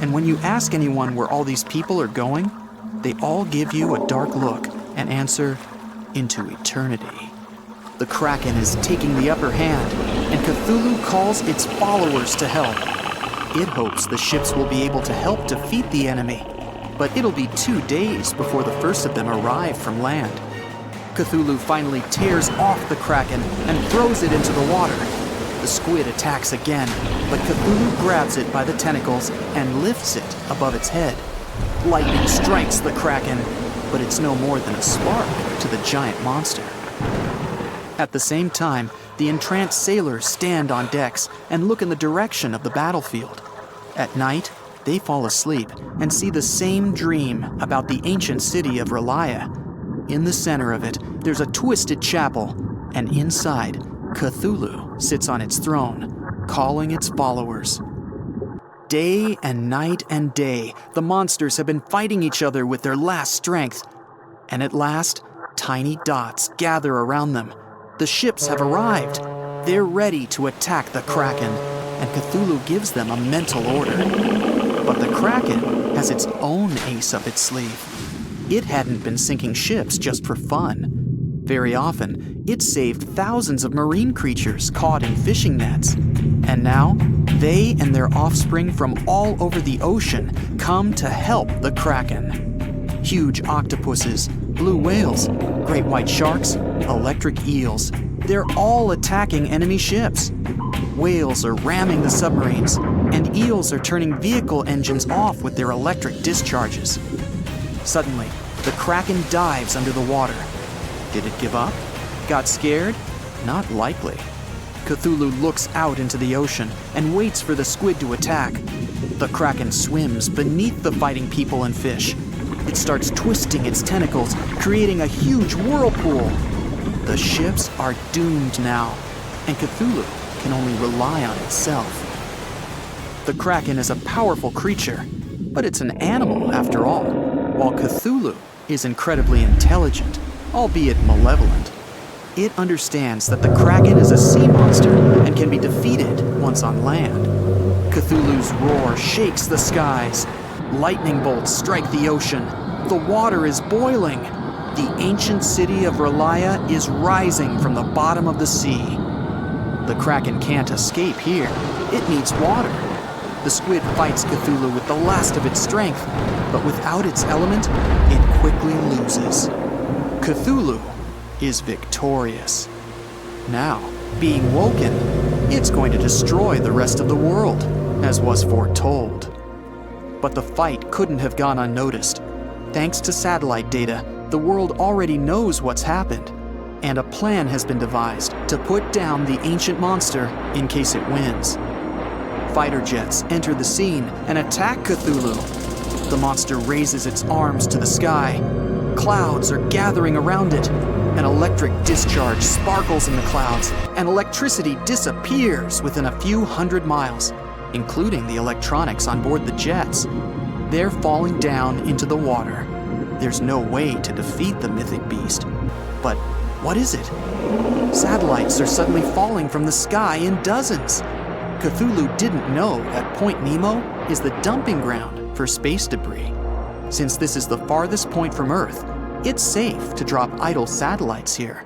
And when you ask anyone where all these people are going, they all give you a dark look and answer, into eternity. The Kraken is taking the upper hand, and Cthulhu calls its followers to help. It hopes the ships will be able to help defeat the enemy, but it'll be 2 days before the first of them arrive from land. Cthulhu finally tears off the Kraken and throws it into the water. The squid attacks again, but Cthulhu grabs it by the tentacles and lifts it above its head. Lightning strikes the Kraken, but it's no more than a spark to the giant monster. At the same time, the entranced sailors stand on decks and look in the direction of the battlefield. At night, they fall asleep and see the same dream about the ancient city of Relaya. In the center of it, there's a twisted chapel, and inside, Cthulhu sits on its throne, calling its followers. Day and night and day, the monsters have been fighting each other with their last strength. And at last, tiny dots gather around them. The ships have arrived. They're ready to attack the Kraken, and Cthulhu gives them a mental order. But the Kraken has its own ace up its sleeve. It hadn't been sinking ships just for fun. Very often, it saved thousands of marine creatures caught in fishing nets. And now, they and their offspring from all over the ocean come to help the Kraken. Huge octopuses, blue whales, great white sharks, electric eels, They're all attacking enemy ships. Whales are ramming the submarines, and eels are turning vehicle engines off with their electric discharges. Suddenly, the Kraken dives under the water. Did it give up? Got scared? Not likely. Cthulhu looks out into the ocean and waits for the squid to attack. The Kraken swims beneath the fighting people and fish. It starts twisting its tentacles, creating a huge whirlpool. The ships are doomed now, and Cthulhu can only rely on itself. The Kraken is a powerful creature, but it's an animal after all, while Cthulhu is incredibly intelligent, albeit malevolent. It understands that the Kraken is a sea monster and can be defeated once on land. Cthulhu's roar shakes the skies. Lightning bolts strike the ocean. The water is boiling. The ancient city of Relaya is rising from the bottom of the sea. The Kraken can't escape here. It needs water. The squid fights Cthulhu with the last of its strength, but without its element, it quickly loses. Cthulhu is victorious. Now, being woken, it's going to destroy the rest of the world, as was foretold. But the fight couldn't have gone unnoticed. Thanks to satellite data, the world already knows what's happened, and a plan has been devised to put down the ancient monster in case it wins. Fighter jets enter the scene and attack Cthulhu. The monster raises its arms to the sky. Clouds are gathering around it. An electric discharge sparkles in the clouds, and electricity disappears within a few hundred miles, including the electronics on board the jets. They're falling down into the water. There's no way to defeat the mythic beast. But what is it? Satellites are suddenly falling from the sky in dozens. Cthulhu didn't know that Point Nemo is the dumping ground for space debris. Since this is the farthest point from Earth, it's safe to drop idle satellites here.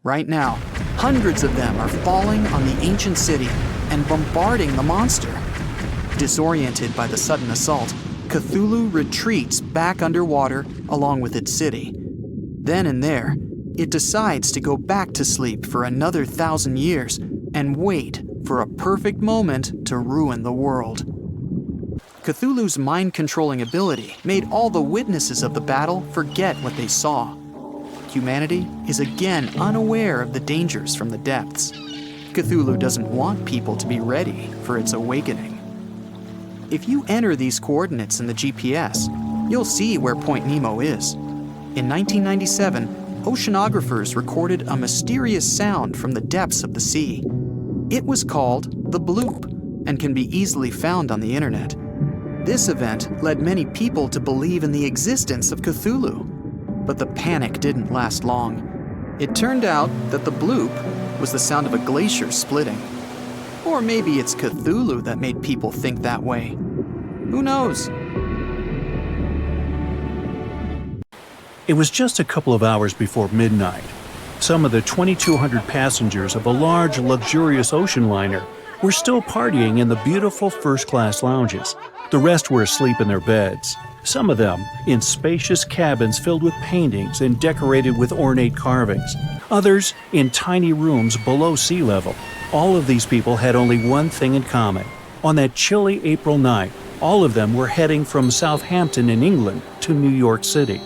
Right now, hundreds of them are falling on the ancient city and bombarding the monster. Disoriented by the sudden assault, Cthulhu retreats back underwater along with its city. Then and there, it decides to go back to sleep for another 1,000 years and wait for a perfect moment to ruin the world. Cthulhu's mind-controlling ability made all the witnesses of the battle forget what they saw. Humanity is again unaware of the dangers from the depths. Cthulhu doesn't want people to be ready for its awakening. If you enter these coordinates in the GPS, you'll see where Point Nemo is. In 1997, oceanographers recorded a mysterious sound from the depths of the sea. It was called the bloop and can be easily found on the internet. This event led many people to believe in the existence of Cthulhu. But the panic didn't last long. It turned out that the bloop was the sound of a glacier splitting. Or maybe it's Cthulhu that made people think that way. Who knows? It was just a couple of hours before midnight. Some of the 2,200 passengers of a large, luxurious ocean liner were still partying in the beautiful first-class lounges. The rest were asleep in their beds, some of them in spacious cabins filled with paintings and decorated with ornate carvings, others in tiny rooms below sea level. All of these people had only one thing in common. On that chilly April night, all of them were heading from Southampton in England to New York City.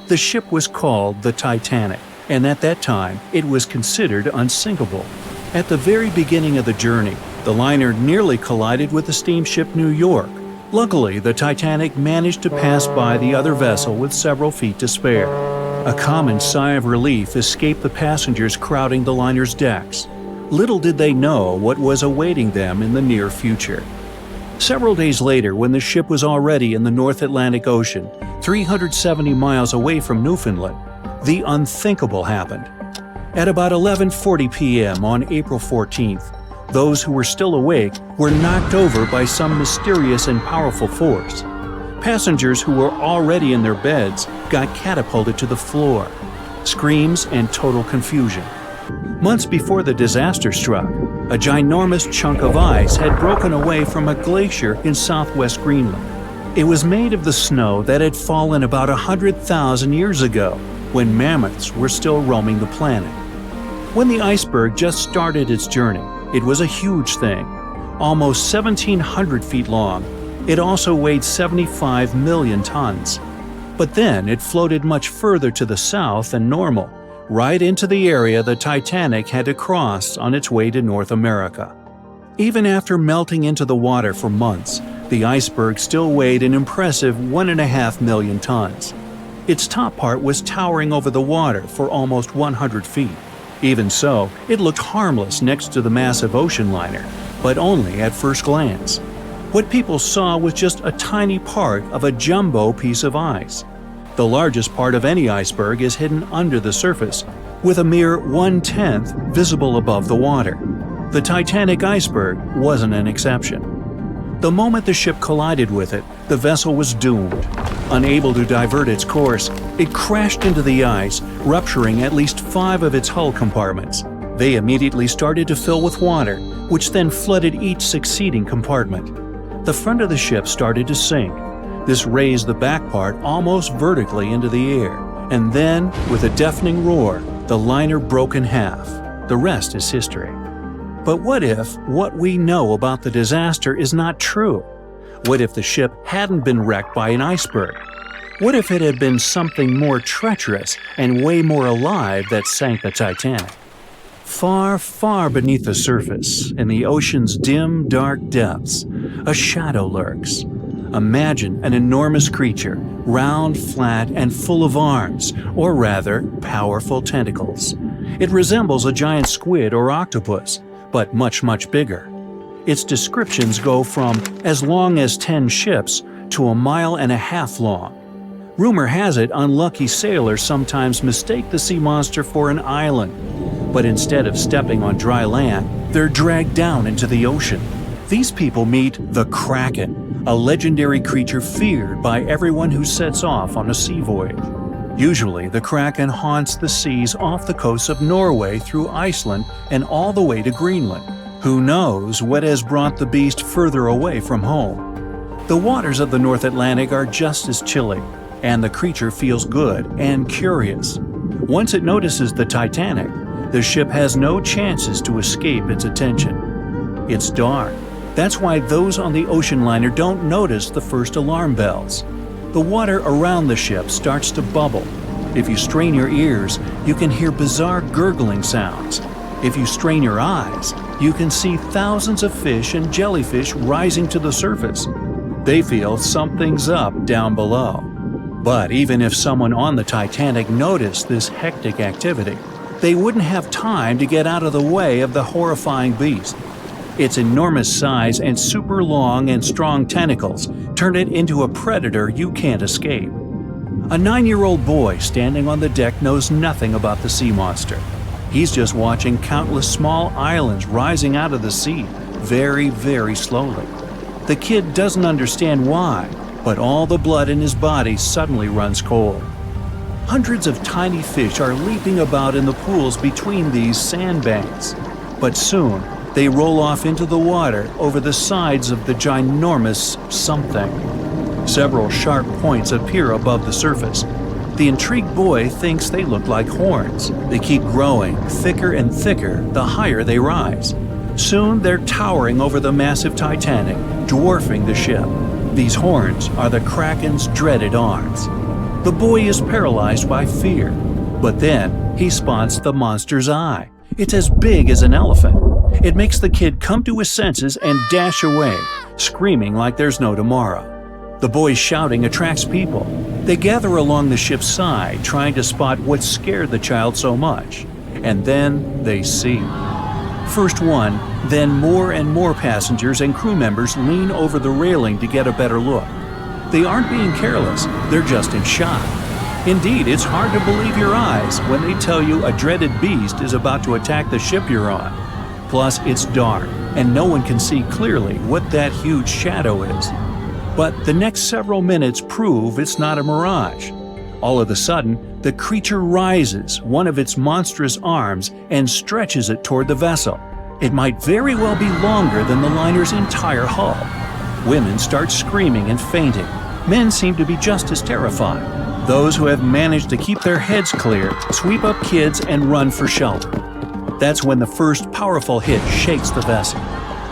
The ship was called the Titanic, and at that time, it was considered unsinkable. At the very beginning of the journey, the liner nearly collided with the steamship New York. Luckily, the Titanic managed to pass by the other vessel with several feet to spare. A common sigh of relief escaped the passengers crowding the liner's decks. Little did they know what was awaiting them in the near future. Several days later, when the ship was already in the North Atlantic Ocean, 370 miles away from Newfoundland, the unthinkable happened. At about 11:40 p.m. on April 14th, those who were still awake were knocked over by some mysterious and powerful force. Passengers who were already in their beds got catapulted to the floor. Screams and total confusion. Months before the disaster struck, a ginormous chunk of ice had broken away from a glacier in southwest Greenland. It was made of the snow that had fallen about 100,000 years ago, when mammoths were still roaming the planet. When the iceberg just started its journey, it was a huge thing, almost 1,700 feet long. It also weighed 75 million tons. But then it floated much further to the south than normal, right into the area the Titanic had to cross on its way to North America. Even after melting into the water for months, the iceberg still weighed an impressive 1.5 million tons. Its top part was towering over the water for almost 100 feet. Even so, it looked harmless next to the massive ocean liner, but only at first glance. What people saw was just a tiny part of a jumbo piece of ice. The largest part of any iceberg is hidden under the surface, with a mere 1/10 visible above the water. The Titanic iceberg wasn't an exception. The moment the ship collided with it, the vessel was doomed. Unable to divert its course, it crashed into the ice, rupturing at least 5 of its hull compartments. They immediately started to fill with water, which then flooded each succeeding compartment. The front of the ship started to sink. This raised the back part almost vertically into the air, and then, with a deafening roar, the liner broke in half. The rest is history. But what if what we know about the disaster is not true? What if the ship hadn't been wrecked by an iceberg? What if it had been something more treacherous and way more alive that sank the Titanic? Far, far beneath the surface, in the ocean's dim, dark depths, a shadow lurks. Imagine an enormous creature, round, flat, and full of arms, or rather, powerful tentacles. It resembles a giant squid or octopus, but much, much bigger. Its descriptions go from as long as 10 ships to 1.5 miles long. Rumor has it unlucky sailors sometimes mistake the sea monster for an island, but instead of stepping on dry land, they're dragged down into the ocean. These people meet the Kraken, a legendary creature feared by everyone who sets off on a sea voyage. Usually, the Kraken haunts the seas off the coast of Norway through Iceland and all the way to Greenland. Who knows what has brought the beast further away from home? The waters of the North Atlantic are just as chilly, and the creature feels good and curious. Once it notices the Titanic, the ship has no chances to escape its attention. It's dark. That's why those on the ocean liner don't notice the first alarm bells. The water around the ship starts to bubble. If you strain your ears, you can hear bizarre gurgling sounds. If you strain your eyes, you can see thousands of fish and jellyfish rising to the surface. They feel something's up down below. But even if someone on the Titanic noticed this hectic activity, they wouldn't have time to get out of the way of the horrifying beast. Its enormous size and super long and strong tentacles turn it into a predator you can't escape. A 9-year-old boy standing on the deck knows nothing about the sea monster. He's just watching countless small islands rising out of the sea, very, very slowly. The kid doesn't understand why, but all the blood in his body suddenly runs cold. Hundreds of tiny fish are leaping about in the pools between these sandbanks, but soon they roll off into the water over the sides of the ginormous something. Several sharp points appear above the surface. The intrigued boy thinks they look like horns. They keep growing, thicker and thicker, the higher they rise. Soon they're towering over the massive Titanic, dwarfing the ship. These horns are the Kraken's dreaded arms. The boy is paralyzed by fear, but then he spots the monster's eye. It's as big as an elephant. It makes the kid come to his senses and dash away, screaming like there's no tomorrow. The boy's shouting attracts people. They gather along the ship's side, trying to spot what scared the child so much. And then they see. First one, then more and more passengers and crew members lean over the railing to get a better look. They aren't being careless, they're just in shock. Indeed, it's hard to believe your eyes when they tell you a dreaded beast is about to attack the ship you're on. Plus, it's dark, and no one can see clearly what that huge shadow is. But the next several minutes prove it's not a mirage. All of a sudden, the creature rises one of its monstrous arms and stretches it toward the vessel. It might very well be longer than the liner's entire hull. Women start screaming and fainting. Men seem to be just as terrified. Those who have managed to keep their heads clear sweep up kids and run for shelter. That's when the first powerful hit shakes the vessel.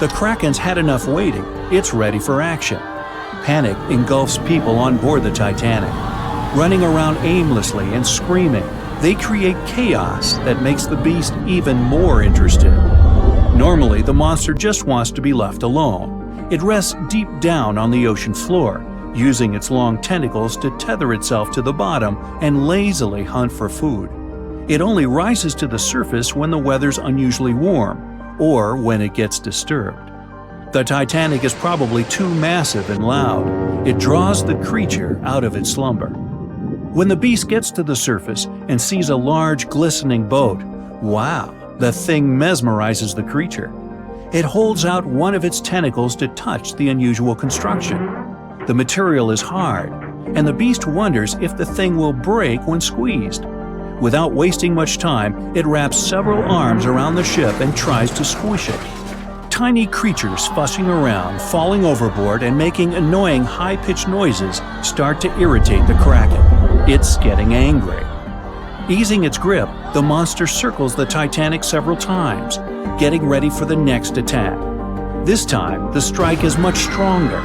The Kraken's had enough waiting. It's ready for action. Panic engulfs people on board the Titanic. Running around aimlessly and screaming, they create chaos that makes the beast even more interested. Normally, the monster just wants to be left alone. It rests deep down on the ocean floor, using its long tentacles to tether itself to the bottom and lazily hunt for food. It only rises to the surface when the weather's unusually warm, or when it gets disturbed. The Titanic is probably too massive and loud. It draws the creature out of its slumber. When the beast gets to the surface and sees a large, glistening boat, wow, the thing mesmerizes the creature. It holds out one of its tentacles to touch the unusual construction. The material is hard, and the beast wonders if the thing will break when squeezed. Without wasting much time, it wraps several arms around the ship and tries to squish it. Tiny creatures fussing around, falling overboard, and making annoying high-pitched noises start to irritate the Kraken. It's getting angry. Easing its grip, the monster circles the Titanic several times, getting ready for the next attack. This time, the strike is much stronger.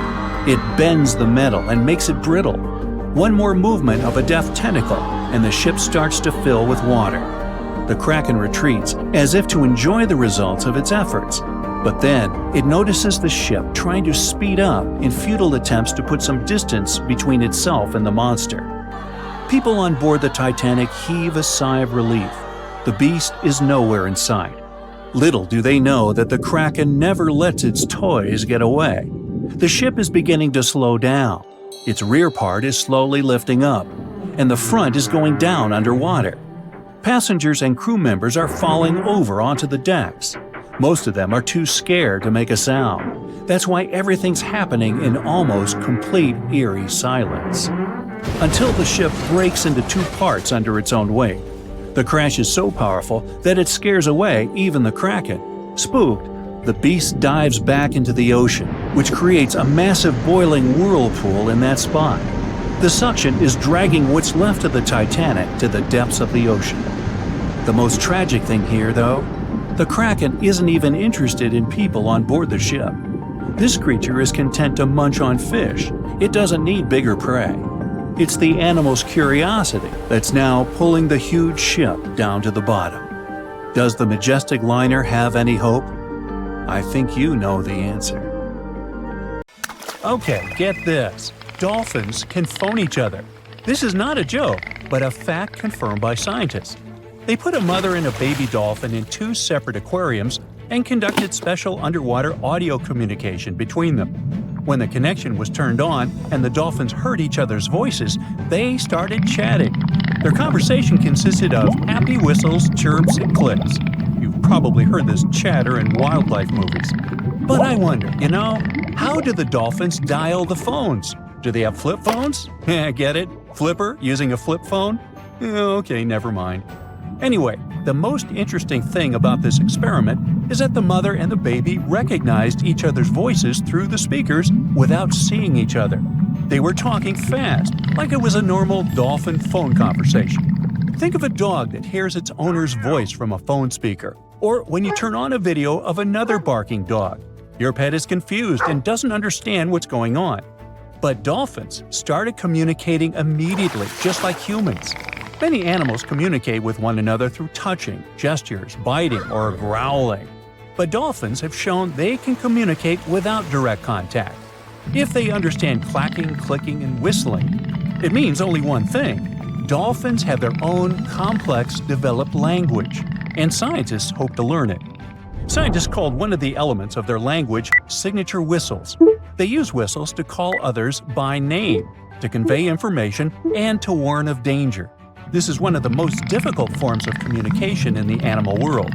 It bends the metal and makes it brittle. One more movement of a deft tentacle, and the ship starts to fill with water. The Kraken retreats, as if to enjoy the results of its efforts. But then, it notices the ship trying to speed up in futile attempts to put some distance between itself and the monster. People on board the Titanic heave a sigh of relief. The beast is nowhere in sight. Little do they know that the Kraken never lets its toys get away. The ship is beginning to slow down. Its rear part is slowly lifting up, and the front is going down underwater. Passengers and crew members are falling over onto the decks. Most of them are too scared to make a sound. That's why everything's happening in almost complete eerie silence. Until the ship breaks into two parts under its own weight. The crash is so powerful that it scares away even the Kraken. Spooked, the beast dives back into the ocean, which creates a massive boiling whirlpool in that spot. The suction is dragging what's left of the Titanic to the depths of the ocean. The most tragic thing here, though, the Kraken isn't even interested in people on board the ship. This creature is content to munch on fish. It doesn't need bigger prey. It's the animal's curiosity that's now pulling the huge ship down to the bottom. Does the majestic liner have any hope? I think you know the answer. Okay, get this. Dolphins can phone each other. This is not a joke, but a fact confirmed by scientists. They put a mother and a baby dolphin in two separate aquariums and conducted special underwater audio communication between them. When the connection was turned on and the dolphins heard each other's voices, they started chatting. Their conversation consisted of happy whistles, chirps, and clicks. You've probably heard this chatter in wildlife movies. But I wonder, how do the dolphins dial the phones? Do they have flip phones? Get it? Flipper using a flip phone? Okay, never mind. Anyway, the most interesting thing about this experiment is that the mother and the baby recognized each other's voices through the speakers without seeing each other. They were talking fast, like it was a normal dolphin phone conversation. Think of a dog that hears its owner's voice from a phone speaker, or when you turn on a video of another barking dog. Your pet is confused and doesn't understand what's going on. But dolphins started communicating immediately, just like humans. Many animals communicate with one another through touching, gestures, biting, or growling. But dolphins have shown they can communicate without direct contact. If they understand clacking, clicking, and whistling, it means only one thing. Dolphins have their own complex, developed language, and scientists hope to learn it. Scientists called one of the elements of their language signature whistles. They use whistles to call others by name, to convey information, and to warn of danger. This is one of the most difficult forms of communication in the animal world.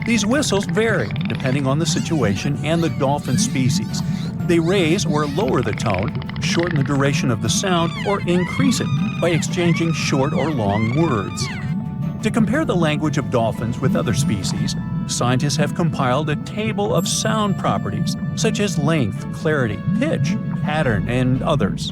These whistles vary depending on the situation and the dolphin species. They raise or lower the tone, shorten the duration of the sound, or increase it by exchanging short or long words. To compare the language of dolphins with other species, scientists have compiled a table of sound properties such as length, clarity, pitch, pattern, and others.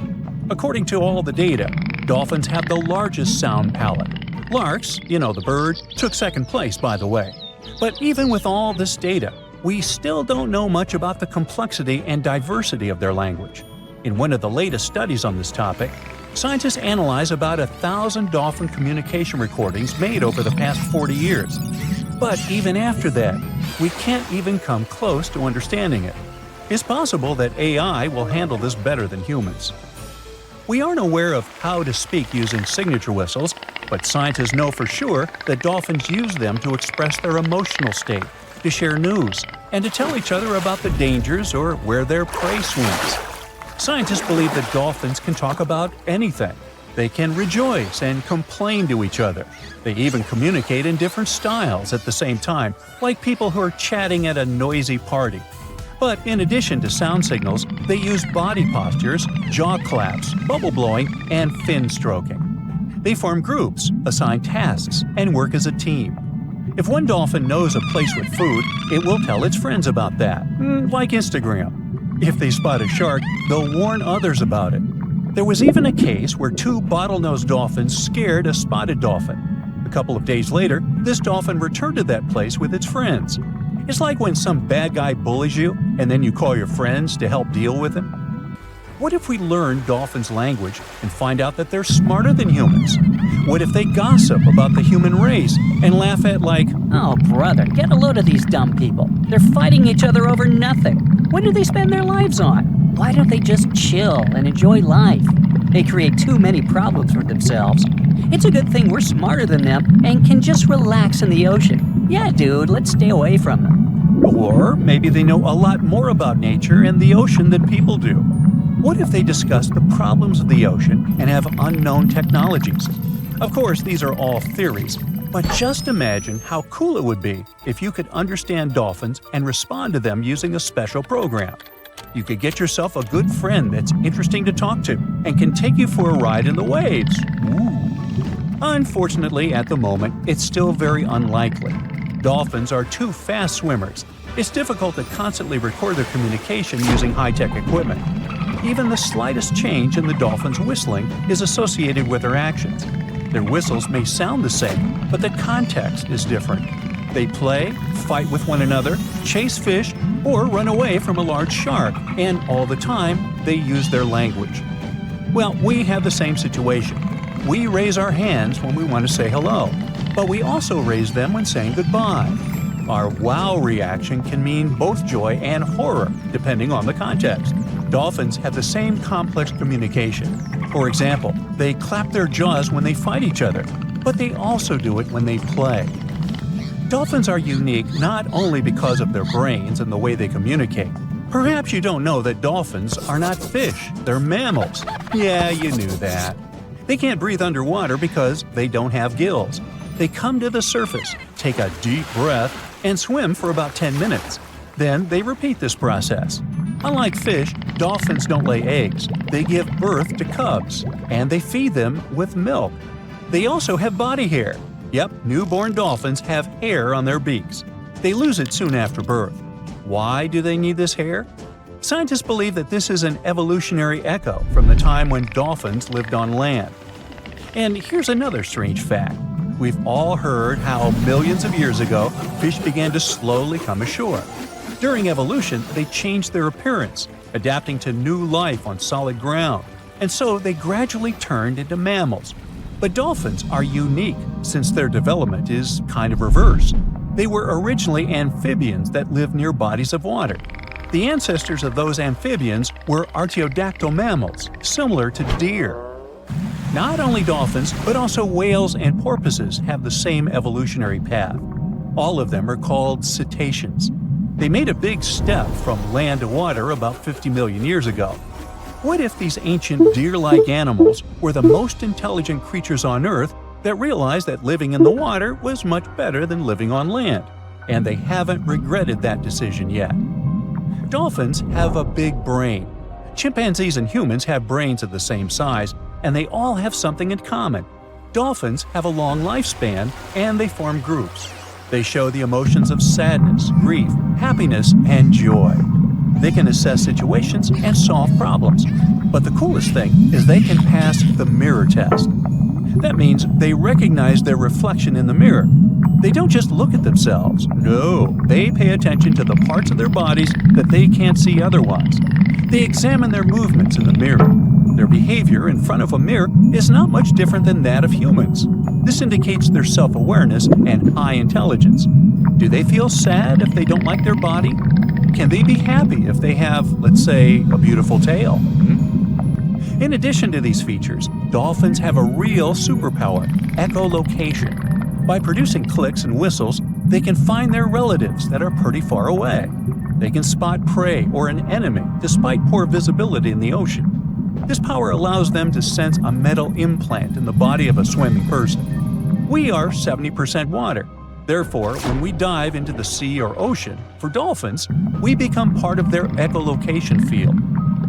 According to all the data, dolphins have the largest sound palette. Larks, the bird, took second place, by the way. But even with all this data, we still don't know much about the complexity and diversity of their language. In one of the latest studies on this topic, scientists analyze about 1,000 dolphin communication recordings made over the past 40 years. But even after that, we can't even come close to understanding it. It's possible that AI will handle this better than humans. We aren't aware of how to speak using signature whistles, but scientists know for sure that dolphins use them to express their emotional state, to share news, and to tell each other about the dangers or where their prey swims. Scientists believe that dolphins can talk about anything. They can rejoice and complain to each other. They even communicate in different styles at the same time, like people who are chatting at a noisy party. But in addition to sound signals, they use body postures, jaw claps, bubble blowing, and fin stroking. They form groups, assign tasks, and work as a team. If one dolphin knows a place with food, it will tell its friends about that, like Instagram. If they spot a shark, they'll warn others about it. There was even a case where 2 bottlenose dolphins scared a spotted dolphin. A couple of days later, this dolphin returned to that place with its friends. It's like when some bad guy bullies you and then you call your friends to help deal with him. What if we learn dolphins' language and find out that they're smarter than humans? What if they gossip about the human race and laugh at like, "Oh, brother, get a load of these dumb people. They're fighting each other over nothing. What do they spend their lives on? Why don't they just chill and enjoy life? They create too many problems for themselves. It's a good thing we're smarter than them and can just relax in the ocean. Yeah, dude, let's stay away from them." Or maybe they know a lot more about nature and the ocean than people do. What if they discuss the problems of the ocean and have unknown technologies? Of course, these are all theories, but just imagine how cool it would be if you could understand dolphins and respond to them using a special program. You could get yourself a good friend that's interesting to talk to and can take you for a ride in the waves. Ooh. Unfortunately, at the moment, it's still very unlikely. Dolphins are too fast swimmers. It's difficult to constantly record their communication using high-tech equipment. Even the slightest change in the dolphin's whistling is associated with their actions. Their whistles may sound the same, but the context is different. They play, fight with one another, chase fish, or run away from a large shark, and all the time, they use their language. Well, we have the same situation. We raise our hands when we want to say hello, but we also raise them when saying goodbye. Our wow reaction can mean both joy and horror, depending on the context. Dolphins have the same complex communication. For example, they clap their jaws when they fight each other, but they also do it when they play. Dolphins are unique not only because of their brains and the way they communicate. Perhaps you don't know that dolphins are not fish, they're mammals. Yeah, you knew that. They can't breathe underwater because they don't have gills. They come to the surface, take a deep breath, and swim for about 10 minutes. Then they repeat this process. Unlike fish, dolphins don't lay eggs. They give birth to cubs, and they feed them with milk. They also have body hair. Yep, newborn dolphins have hair on their beaks. They lose it soon after birth. Why do they need this hair? Scientists believe that this is an evolutionary echo from the time when dolphins lived on land. And here's another strange fact. We've all heard how millions of years ago, fish began to slowly come ashore. During evolution, they changed their appearance, adapting to new life on solid ground, and so they gradually turned into mammals. But dolphins are unique since their development is kind of reverse. They were originally amphibians that lived near bodies of water. The ancestors of those amphibians were artiodactyl mammals, similar to deer. Not only dolphins, but also whales and porpoises have the same evolutionary path. All of them are called cetaceans. They made a big step from land to water about 50 million years ago. What if these ancient deer-like animals were the most intelligent creatures on Earth that realized that living in the water was much better than living on land, and they haven't regretted that decision yet? Dolphins have a big brain. Chimpanzees and humans have brains of the same size, and they all have something in common. Dolphins have a long lifespan, and they form groups. They show the emotions of sadness, grief, happiness, and joy. They can assess situations and solve problems. But the coolest thing is they can pass the mirror test. That means they recognize their reflection in the mirror. They don't just look at themselves. No, they pay attention to the parts of their bodies that they can't see otherwise. They examine their movements in the mirror. Their behavior in front of a mirror is not much different than that of humans. This indicates their self-awareness and high intelligence. Do they feel sad if they don't like their body? Can they be happy if they have, let's say, a beautiful tail? In addition to these features, dolphins have a real superpower, echolocation. By producing clicks and whistles, they can find their relatives that are pretty far away. They can spot prey or an enemy despite poor visibility in the ocean. This power allows them to sense a metal implant in the body of a swimming person. We are 70% water. Therefore, when we dive into the sea or ocean, for dolphins, we become part of their echolocation field.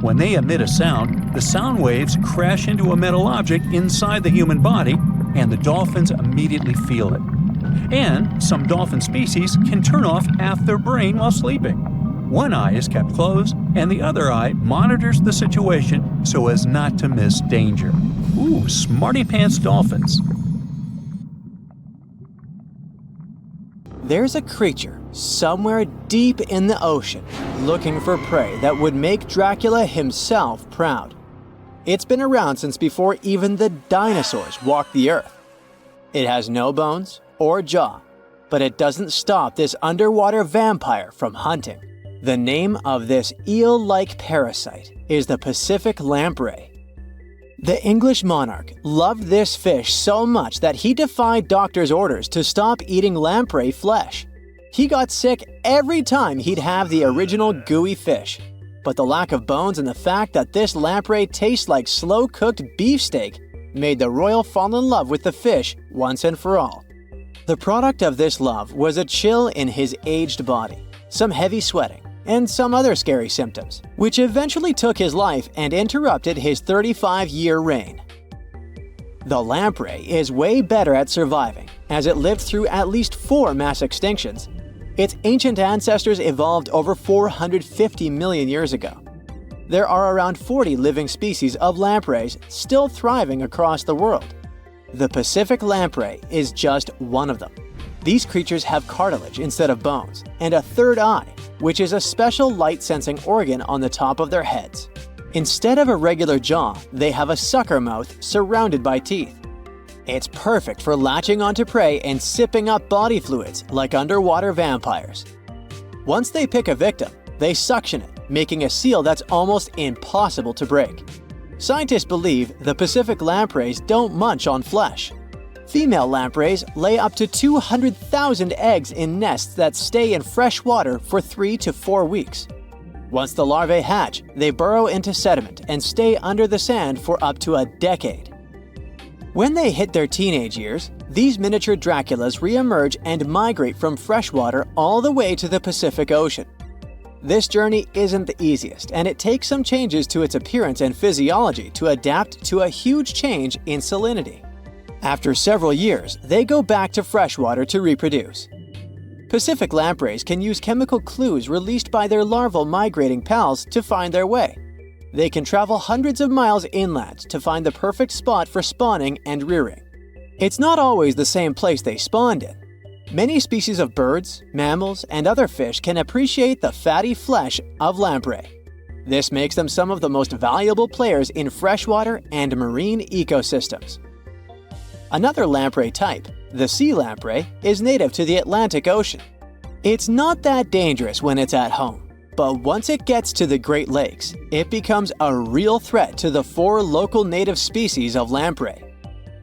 When they emit a sound, the sound waves crash into a metal object inside the human body, and the dolphins immediately feel it. And some dolphin species can turn off half their brain while sleeping. One eye is kept closed, and the other eye monitors the situation so as not to miss danger. Ooh, smarty pants dolphins. There's a creature somewhere deep in the ocean looking for prey that would make Dracula himself proud. It's been around since before even the dinosaurs walked the earth. It has no bones or jaw, but it doesn't stop this underwater vampire from hunting. The name of this eel-like parasite is the Pacific lamprey. The English monarch loved this fish so much that he defied doctors' orders to stop eating lamprey flesh. He got sick every time he'd have the original gooey fish. But the lack of bones and the fact that this lamprey tastes like slow-cooked beefsteak made the royal fall in love with the fish once and for all. The product of this love was a chill in his aged body, some heavy sweating, and some other scary symptoms, which eventually took his life and interrupted his 35-year reign. The lamprey is way better at surviving, as it lived through at least 4 mass extinctions. Its ancient ancestors evolved over 450 million years ago. There are around 40 living species of lampreys still thriving across the world. The Pacific lamprey is just one of them. These creatures have cartilage instead of bones, and a third eye, which is a special light-sensing organ on the top of their heads. Instead of a regular jaw, they have a sucker mouth surrounded by teeth. It's perfect for latching onto prey and sipping up body fluids like underwater vampires. Once they pick a victim, they suction it, making a seal that's almost impossible to break. Scientists believe the Pacific lampreys don't munch on flesh. Female lampreys lay up to 200,000 eggs in nests that stay in fresh water for 3 to 4 weeks. Once the larvae hatch, they burrow into sediment and stay under the sand for up to a decade. When they hit their teenage years, these miniature Draculas re-emerge and migrate from freshwater all the way to the Pacific Ocean. This journey isn't the easiest, and it takes some changes to its appearance and physiology to adapt to a huge change in salinity. After several years, they go back to freshwater to reproduce. Pacific lampreys can use chemical clues released by their larval migrating pals to find their way. They can travel hundreds of miles inland to find the perfect spot for spawning and rearing. It's not always the same place they spawned in. Many species of birds, mammals, and other fish can appreciate the fatty flesh of lamprey. This makes them some of the most valuable players in freshwater and marine ecosystems. Another lamprey type, the sea lamprey, is native to the Atlantic Ocean. It's not that dangerous when it's at home, but once it gets to the Great Lakes, it becomes a real threat to the 4 local native species of lamprey.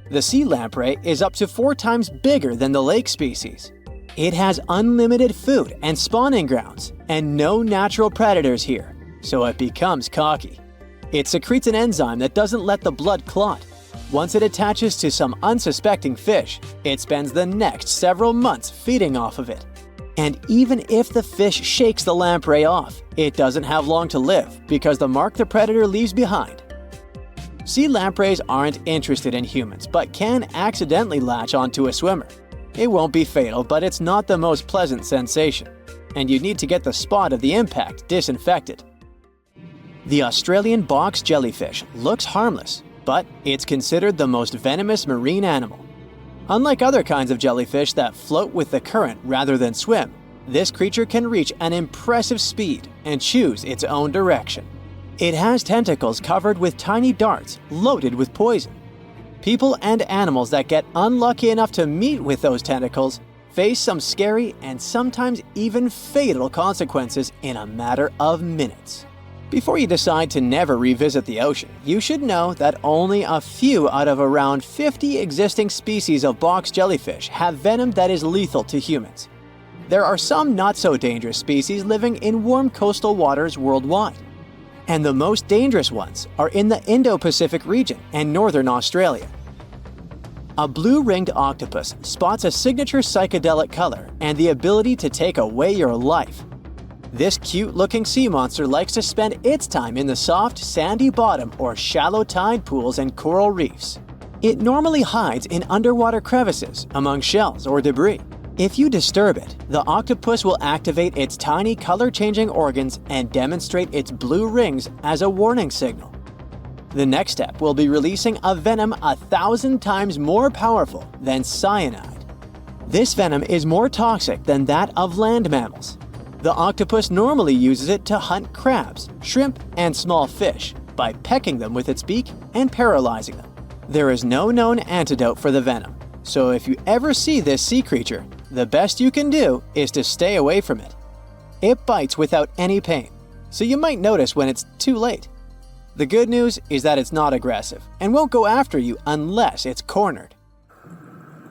The sea lamprey is up to 4 times bigger than the lake species. It has unlimited food and spawning grounds, and no natural predators here, so it becomes cocky. It secretes an enzyme that doesn't let the blood clot. Once it attaches to some unsuspecting fish, it spends the next several months feeding off of it. And even if the fish shakes the lamprey off, it doesn't have long to live because the mark the predator leaves behind. Sea lampreys aren't interested in humans, but can accidentally latch onto a swimmer. It won't be fatal, but it's not the most pleasant sensation, and you need to get the spot of the impact disinfected. The Australian box jellyfish looks harmless, but it's considered the most venomous marine animal. Unlike other kinds of jellyfish that float with the current rather than swim, this creature can reach an impressive speed and choose its own direction. It has tentacles covered with tiny darts loaded with poison. People and animals that get unlucky enough to meet with those tentacles face some scary and sometimes even fatal consequences in a matter of minutes. Before you decide to never revisit the ocean, you should know that only a few out of around 50 existing species of box jellyfish have venom that is lethal to humans. There are some not-so-dangerous species living in warm coastal waters worldwide. And the most dangerous ones are in the Indo-Pacific region and northern Australia. A blue-ringed octopus spots a signature psychedelic color and the ability to take away your life. This cute-looking sea monster likes to spend its time in the soft, sandy bottom or shallow tide pools and coral reefs. It normally hides in underwater crevices, among shells or debris. If you disturb it, the octopus will activate its tiny color-changing organs and demonstrate its blue rings as a warning signal. The next step will be releasing a venom 1,000 times more powerful than cyanide. This venom is more toxic than that of land mammals. The octopus normally uses it to hunt crabs, shrimp, and small fish by pecking them with its beak and paralyzing them. There is no known antidote for the venom, so if you ever see this sea creature, the best you can do is to stay away from it. It bites without any pain, so you might notice when it's too late. The good news is that it's not aggressive and won't go after you unless it's cornered.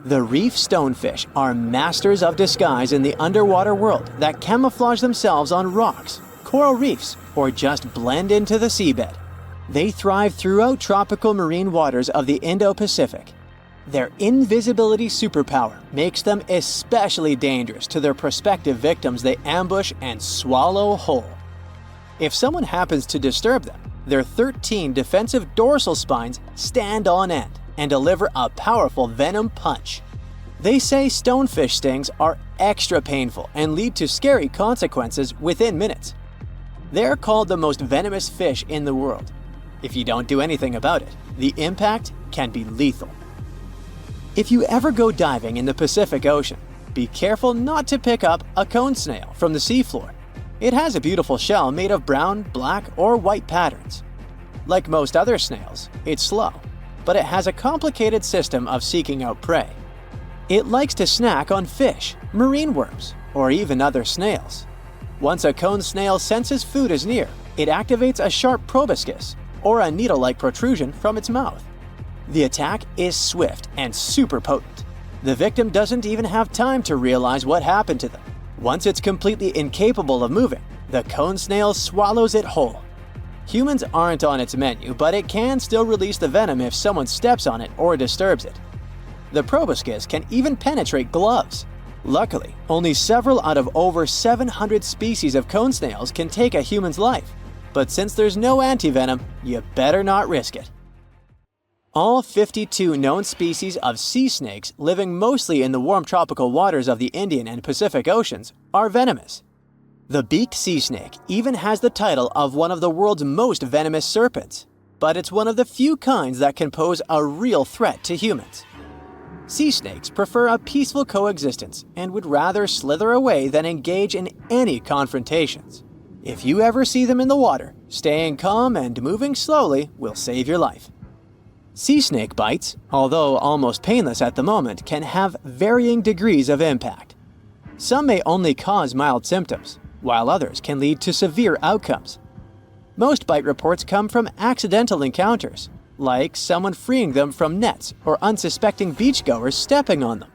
The reef stonefish are masters of disguise in the underwater world that camouflage themselves on rocks, coral reefs, or just blend into the seabed. They thrive throughout tropical marine waters of the Indo-Pacific. Their invisibility superpower makes them especially dangerous to their prospective victims they ambush and swallow whole. If someone happens to disturb them, their 13 defensive dorsal spines stand on end and deliver a powerful venom punch. They say stonefish stings are extra painful and lead to scary consequences within minutes. They're called the most venomous fish in the world. If you don't do anything about it, the impact can be lethal. If you ever go diving in the Pacific Ocean, be careful not to pick up a cone snail from the seafloor. It has a beautiful shell made of brown, black, or white patterns. Like most other snails, it's slow, but it has a complicated system of seeking out prey. It likes to snack on fish, marine worms, or even other snails. Once a cone snail senses food is near, it activates a sharp proboscis, or a needle-like protrusion from its mouth. The attack is swift and super potent. The victim doesn't even have time to realize what happened to them. Once it's completely incapable of moving, the cone snail swallows it whole. Humans aren't on its menu, but it can still release the venom if someone steps on it or disturbs it. The proboscis can even penetrate gloves. Luckily, only several out of over 700 species of cone snails can take a human's life. But since there's no antivenom, you better not risk it. All 52 known species of sea snakes living mostly in the warm tropical waters of the Indian and Pacific Oceans are venomous. The beaked sea snake even has the title of one of the world's most venomous serpents, but it's one of the few kinds that can pose a real threat to humans. Sea snakes prefer a peaceful coexistence and would rather slither away than engage in any confrontations. If you ever see them in the water, staying calm and moving slowly will save your life. Sea snake bites, although almost painless at the moment, can have varying degrees of impact. Some may only cause mild symptoms, while others can lead to severe outcomes. Most bite reports come from accidental encounters, like someone freeing them from nets or unsuspecting beachgoers stepping on them.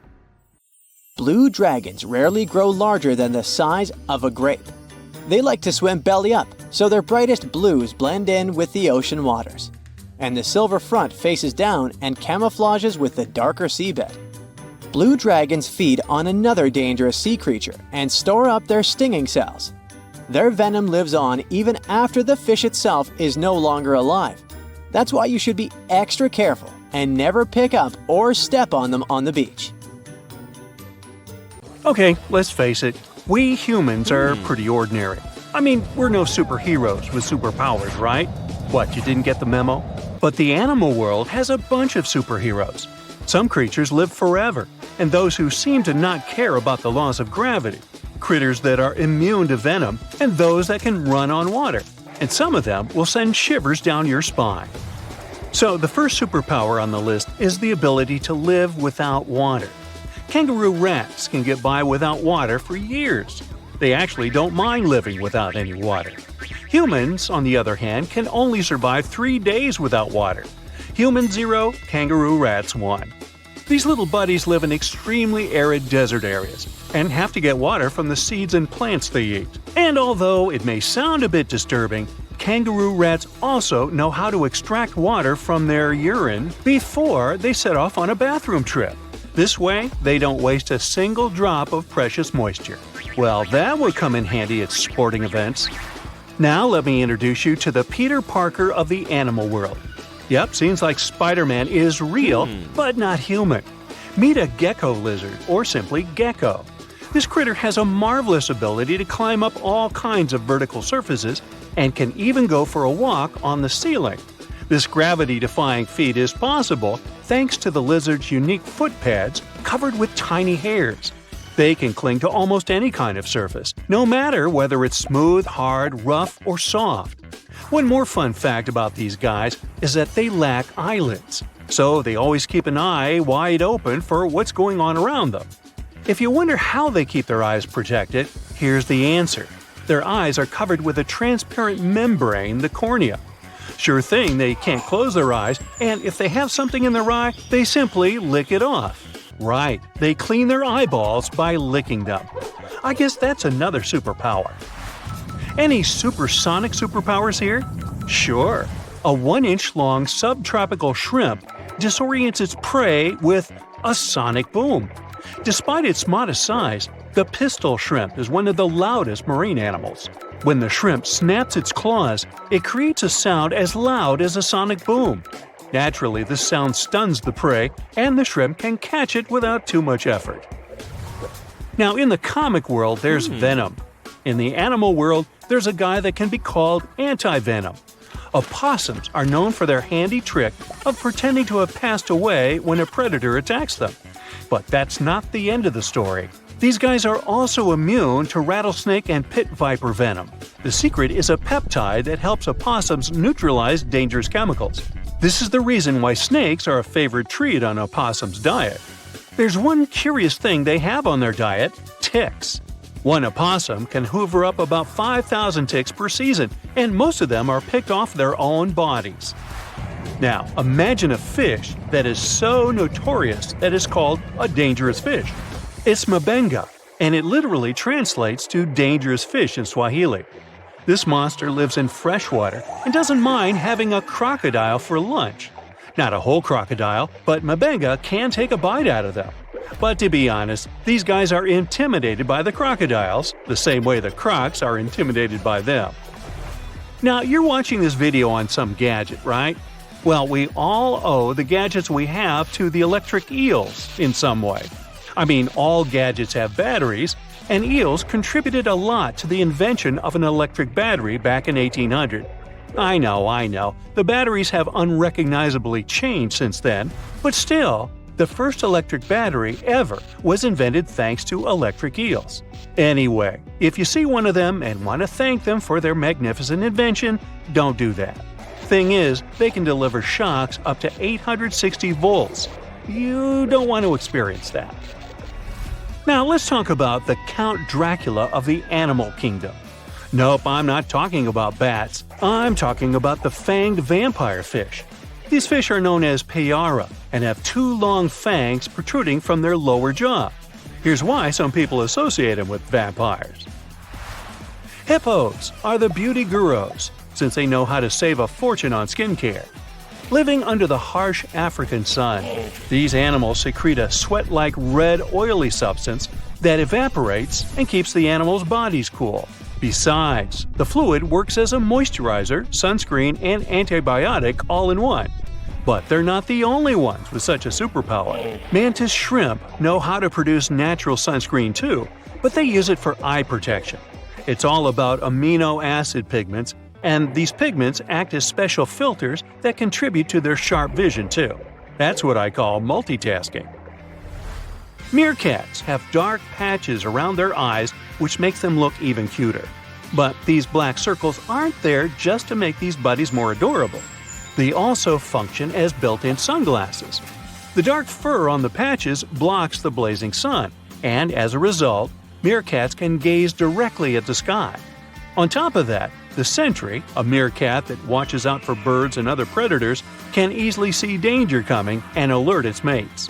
Blue dragons rarely grow larger than the size of a grape. They like to swim belly up, so their brightest blues blend in with the ocean waters. And the silver front faces down and camouflages with the darker seabed. Blue dragons feed on another dangerous sea creature and store up their stinging cells. Their venom lives on even after the fish itself is no longer alive. That's why you should be extra careful and never pick up or step on them on the beach. Okay, let's face it, we humans are pretty ordinary. I mean, we're no superheroes with superpowers, right? What, you didn't get the memo? But the animal world has a bunch of superheroes. Some creatures live forever, and those who seem to not care about the laws of gravity. Critters that are immune to venom, and those that can run on water. And some of them will send shivers down your spine. So the first superpower on the list is the ability to live without water. Kangaroo rats can get by without water for years. They actually don't mind living without any water. Humans, on the other hand, can only survive 3 days without water. Humans 0, kangaroo rats 1. These little buddies live in extremely arid desert areas and have to get water from the seeds and plants they eat. And although it may sound a bit disturbing, kangaroo rats also know how to extract water from their urine before they set off on a bathroom trip. This way, they don't waste a single drop of precious moisture. Well, that would come in handy at sporting events. Now let me introduce you to the Peter Parker of the animal world. Yep, seems like Spider-Man is real, but not human. Meet a gecko lizard, or simply gecko. This critter has a marvelous ability to climb up all kinds of vertical surfaces and can even go for a walk on the ceiling. This gravity-defying feat is possible thanks to the lizard's unique foot pads covered with tiny hairs. They can cling to almost any kind of surface, no matter whether it's smooth, hard, rough, or soft. One more fun fact about these guys is that they lack eyelids, so they always keep an eye wide open for what's going on around them. If you wonder how they keep their eyes protected, here's the answer. Their eyes are covered with a transparent membrane, the cornea. Sure thing, they can't close their eyes, and if they have something in their eye, they simply lick it off. Right, they clean their eyeballs by licking them. I guess that's another superpower. Any supersonic superpowers here? Sure. A 1-inch long subtropical shrimp disorients its prey with a sonic boom. Despite its modest size, the pistol shrimp is one of the loudest marine animals. When the shrimp snaps its claws, it creates a sound as loud as a sonic boom. Naturally, this sound stuns the prey, and the shrimp can catch it without too much effort. Now, in the comic world, there's venom. In the animal world, there's a guy that can be called anti-venom. Opossums are known for their handy trick of pretending to have passed away when a predator attacks them. But that's not the end of the story. These guys are also immune to rattlesnake and pit viper venom. The secret is a peptide that helps opossums neutralize dangerous chemicals. This is the reason why snakes are a favorite treat on opossums' diet. There's one curious thing they have on their diet: ticks. One opossum can hoover up about 5,000 ticks per season, and most of them are picked off their own bodies. Now, imagine a fish that is so notorious that it's called a dangerous fish. It's mabenga, and it literally translates to dangerous fish in Swahili. This monster lives in freshwater and doesn't mind having a crocodile for lunch. Not a whole crocodile, but mabenga can take a bite out of them. But to be honest, these guys are intimidated by the crocodiles, the same way the crocs are intimidated by them. Now, you're watching this video on some gadget, right? Well, we all owe the gadgets we have to the electric eels in some way. I mean, all gadgets have batteries, and eels contributed a lot to the invention of an electric battery back in 1800. I know, the batteries have unrecognizably changed since then, but still, the first electric battery ever was invented thanks to electric eels. Anyway, if you see one of them and want to thank them for their magnificent invention, don't do that. Thing is, they can deliver shocks up to 860 volts. You don't want to experience that. Now let's talk about the Count Dracula of the animal kingdom. Nope, I'm not talking about bats. I'm talking about the fanged vampire fish. These fish are known as payara and have 2 long fangs protruding from their lower jaw. Here's why some people associate them with vampires. Hippos are the beauty gurus, since they know how to save a fortune on skincare. Living under the harsh African sun, these animals secrete a sweat-like red oily substance that evaporates and keeps the animals' bodies cool. Besides, the fluid works as a moisturizer, sunscreen, and antibiotic all in one. But they're not the only ones with such a superpower. Mantis shrimp know how to produce natural sunscreen too, but they use it for eye protection. It's all about amino acid pigments, and these pigments act as special filters that contribute to their sharp vision too. That's what I call multitasking. Meerkats have dark patches around their eyes which makes them look even cuter. But these black circles aren't there just to make these buddies more adorable. They also function as built-in sunglasses. The dark fur on the patches blocks the blazing sun, and as a result, meerkats can gaze directly at the sky. On top of that, the sentry, a meerkat that watches out for birds and other predators, can easily see danger coming and alert its mates.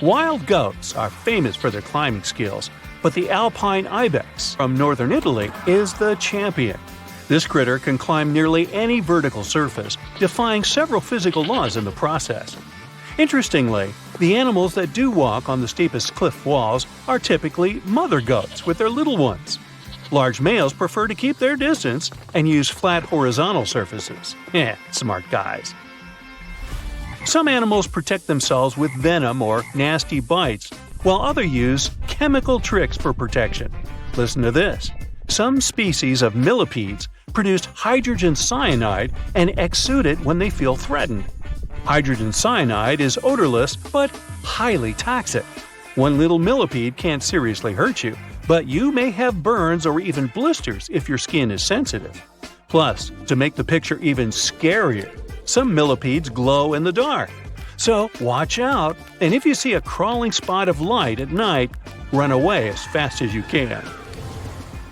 Wild goats are famous for their climbing skills, but the alpine ibex from northern Italy is the champion. This critter can climb nearly any vertical surface, defying several physical laws in the process. Interestingly, the animals that do walk on the steepest cliff walls are typically mother goats with their little ones. Large males prefer to keep their distance and use flat horizontal surfaces. Smart guys. Some animals protect themselves with venom or nasty bites, while others use chemical tricks for protection. Listen to this. Some species of millipedes produce hydrogen cyanide and exude it when they feel threatened. Hydrogen cyanide is odorless but highly toxic. One little millipede can't seriously hurt you, but you may have burns or even blisters if your skin is sensitive. Plus, to make the picture even scarier, some millipedes glow in the dark. So watch out, and if you see a crawling spot of light at night, run away as fast as you can.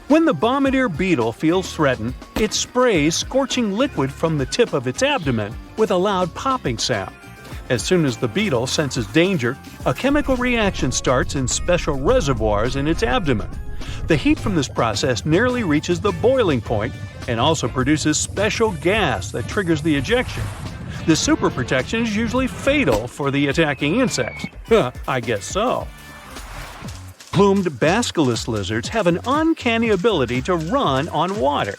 When the bombardier beetle feels threatened, it sprays scorching liquid from the tip of its abdomen with a loud popping sound. As soon as the beetle senses danger, a chemical reaction starts in special reservoirs in its abdomen. The heat from this process nearly reaches the boiling point and also produces special gas that triggers the ejection. This super protection is usually fatal for the attacking insects. I guess so. Plumed basilisk lizards have an uncanny ability to run on water.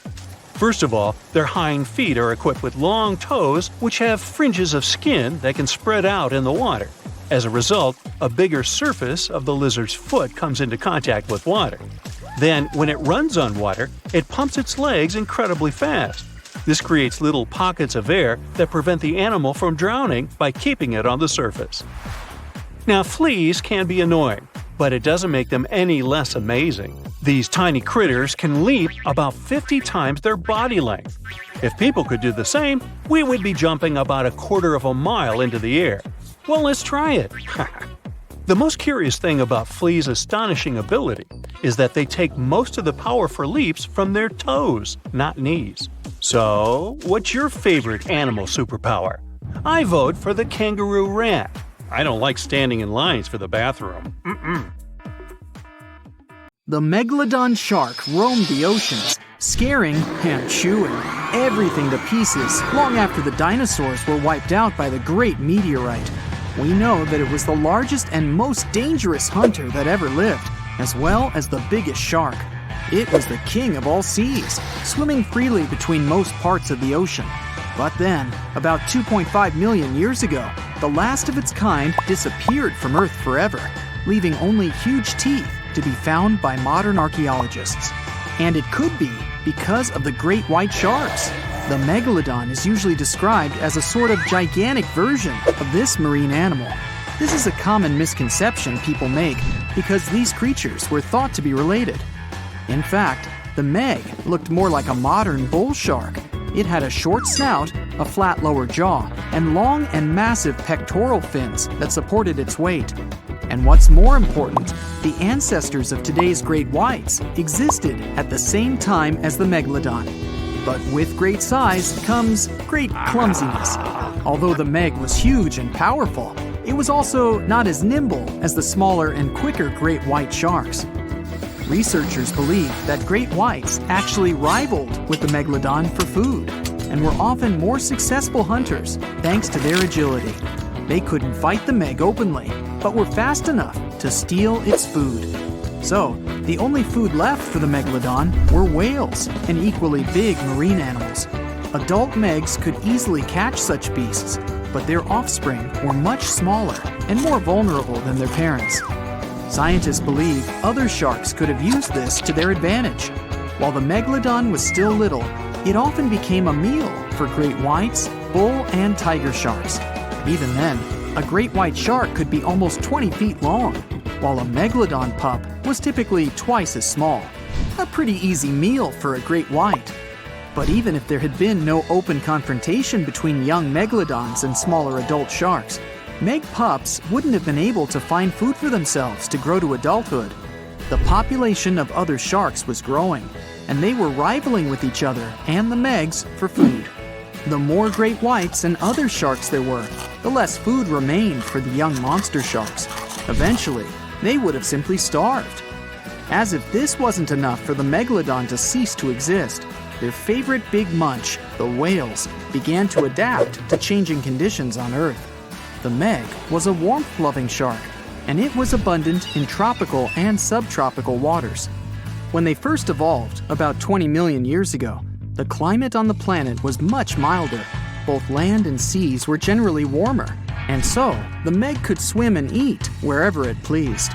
First of all, their hind feet are equipped with long toes which have fringes of skin that can spread out in the water. As a result, a bigger surface of the lizard's foot comes into contact with water. Then, when it runs on water, it pumps its legs incredibly fast. This creates little pockets of air that prevent the animal from drowning by keeping it on the surface. Now, fleas can be annoying, but it doesn't make them any less amazing. These tiny critters can leap about 50 times their body length. If people could do the same, we would be jumping about 1/4 mile into the air. Well, let's try it. The most curious thing about fleas' astonishing ability is that they take most of the power for leaps from their toes, not knees. So, what's your favorite animal superpower? I vote for the kangaroo rat. I don't like standing in lines for the bathroom. The Megalodon shark roamed the oceans, scaring and chewing everything to pieces long after the dinosaurs were wiped out by the great meteorite. We know that it was the largest and most dangerous hunter that ever lived, as well as the biggest shark. It was the king of all seas, swimming freely between most parts of the ocean. But then, about 2.5 million years ago, the last of its kind disappeared from Earth forever, leaving only huge teeth to be found by modern archaeologists. And it could be because of the great white sharks. The Megalodon is usually described as a sort of gigantic version of this marine animal. This is a common misconception people make because these creatures were thought to be related. In fact, the Meg looked more like a modern bull shark. It had a short snout, a flat lower jaw, and long and massive pectoral fins that supported its weight. And what's more important, the ancestors of today's great whites existed at the same time as the Megalodon. But with great size comes great clumsiness. Although the Meg was huge and powerful, it was also not as nimble as the smaller and quicker great white sharks. Researchers believe that great whites actually rivaled with the Megalodon for food and were often more successful hunters thanks to their agility. They couldn't fight the Meg openly, but were fast enough to steal its food. So, the only food left for the Megalodon were whales and equally big marine animals. Adult Megs could easily catch such beasts, but their offspring were much smaller and more vulnerable than their parents. Scientists believe other sharks could have used this to their advantage. While the Megalodon was still little, it often became a meal for great whites, bull, and tiger sharks. Even then, a great white shark could be almost 20 feet long, while a megalodon pup was typically twice as small. A pretty easy meal for a great white. But even if there had been no open confrontation between young megalodons and smaller adult sharks, meg pups wouldn't have been able to find food for themselves to grow to adulthood. The population of other sharks was growing, and they were rivaling with each other and the megs for food. The more great whites and other sharks there were, the less food remained for the young monster sharks. Eventually, they would have simply starved. As if this wasn't enough for the megalodon to cease to exist, their favorite big munch, the whales, began to adapt to changing conditions on Earth. The meg was a warmth-loving shark, and it was abundant in tropical and subtropical waters. When they first evolved, about 20 million years ago, the climate on the planet was much milder. Both land and seas were generally warmer, and so the meg could swim and eat wherever it pleased.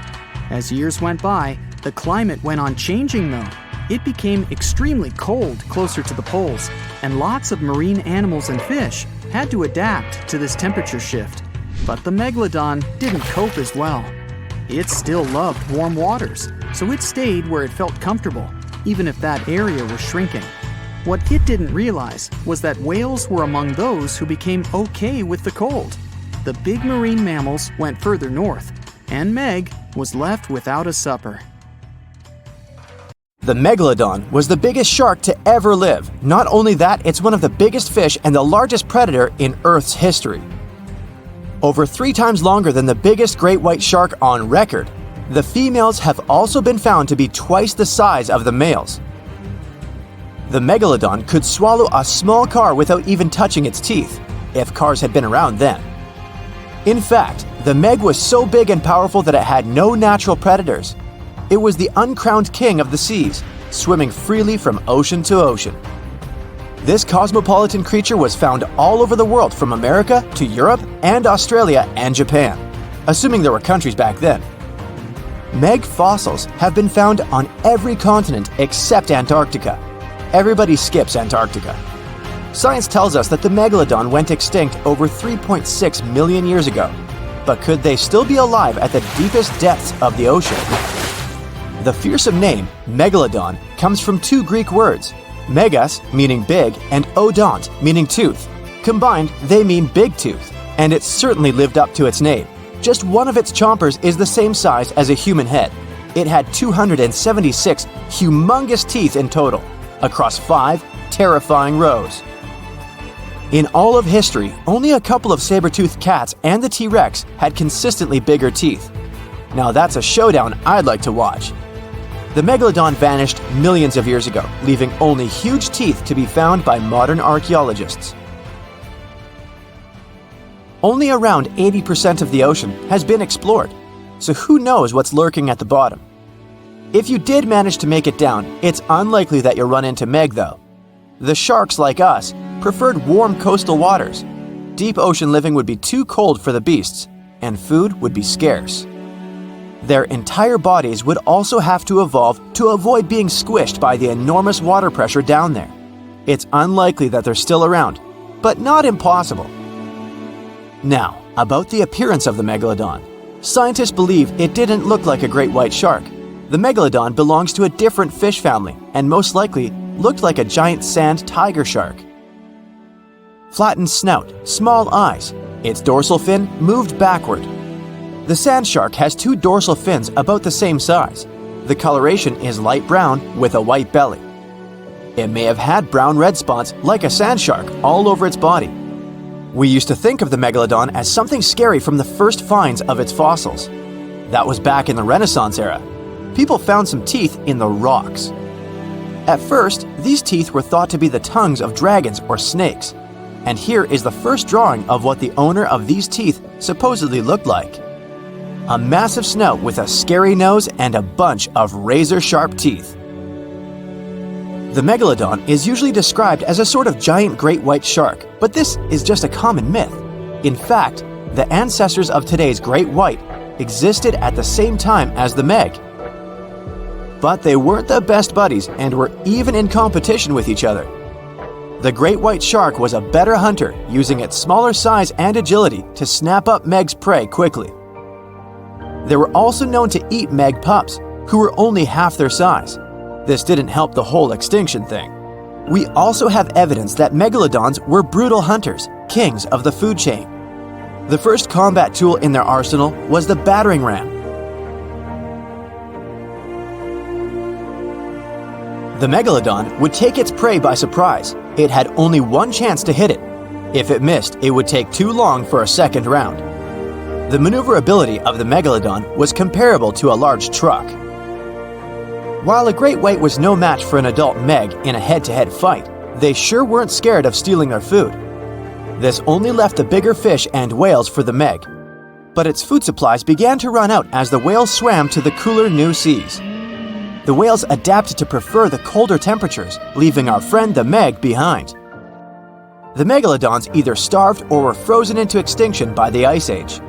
As years went by, the climate went on changing though. It became extremely cold closer to the poles, and lots of marine animals and fish had to adapt to this temperature shift. But the megalodon didn't cope as well. It still loved warm waters, so it stayed where it felt comfortable, even if that area was shrinking. What it didn't realize was that whales were among those who became okay with the cold. The big marine mammals went further north, and Meg was left without a supper. The Megalodon was the biggest shark to ever live. Not only that, it's one of the biggest fish and the largest predator in Earth's history. Over 3 times longer than the biggest great white shark on record, the females have also been found to be twice the size of the males. The Megalodon could swallow a small car without even touching its teeth, if cars had been around then. In fact, the Meg was so big and powerful that it had no natural predators. It was the uncrowned king of the seas, swimming freely from ocean to ocean. This cosmopolitan creature was found all over the world, from America to Europe and Australia and Japan, assuming there were countries back then. Meg fossils have been found on every continent except Antarctica. Everybody skips Antarctica. Science tells us that the Megalodon went extinct over 3.6 million years ago, but could they still be alive at the deepest depths of the ocean? The fearsome name, Megalodon, comes from 2 Greek words, megas, meaning big, and odont, meaning tooth. Combined, they mean big tooth, and it certainly lived up to its name. Just one of its chompers is the same size as a human head. It had 276 humongous teeth in total, across 5 terrifying rows. In all of history, only a couple of saber-toothed cats and the T-Rex had consistently bigger teeth. Now that's a showdown I'd like to watch. The Megalodon vanished millions of years ago, leaving only huge teeth to be found by modern archaeologists. Only around 80% of the ocean has been explored, so who knows what's lurking at the bottom. If you did manage to make it down, it's unlikely that you'll run into Meg though. The sharks, like us, preferred warm coastal waters. Deep ocean living would be too cold for the beasts, and food would be scarce. Their entire bodies would also have to evolve to avoid being squished by the enormous water pressure down there. It's unlikely that they're still around, but not impossible. Now, about the appearance of the Megalodon. Scientists believe it didn't look like a great white shark. The Megalodon belongs to a different fish family and most likely looked like a giant sand tiger shark. Flattened snout, small eyes. Its dorsal fin moved backward. The sand shark has 2 dorsal fins about the same size. The coloration is light brown with a white belly. It may have had brown-red spots like a sand shark all over its body. We used to think of the Megalodon as something scary from the first finds of its fossils. That was back in the Renaissance era. People found some teeth in the rocks. At first, these teeth were thought to be the tongues of dragons or snakes. And here is the first drawing of what the owner of these teeth supposedly looked like. A massive snout with a scary nose and a bunch of razor-sharp teeth. The Megalodon is usually described as a sort of giant great white shark, but this is just a common myth. In fact, the ancestors of today's great white existed at the same time as the Meg. But they weren't the best buddies and were even in competition with each other. The great white shark was a better hunter, using its smaller size and agility to snap up Meg's prey quickly. They were also known to eat Meg pups, who were only half their size. This didn't help the whole extinction thing. We also have evidence that megalodons were brutal hunters, kings of the food chain. The first combat tool in their arsenal was the battering ram. The megalodon would take its prey by surprise. It had only one chance to hit it. If it missed, it would take too long for a second round. The maneuverability of the megalodon was comparable to a large truck. While a great white was no match for an adult meg in a head-to-head fight, they sure weren't scared of stealing their food. This only left the bigger fish and whales for the meg. But its food supplies began to run out as the whales swam to the cooler new seas. The whales adapted to prefer the colder temperatures, leaving our friend the meg behind. The megalodons either starved or were frozen into extinction by the Ice Age.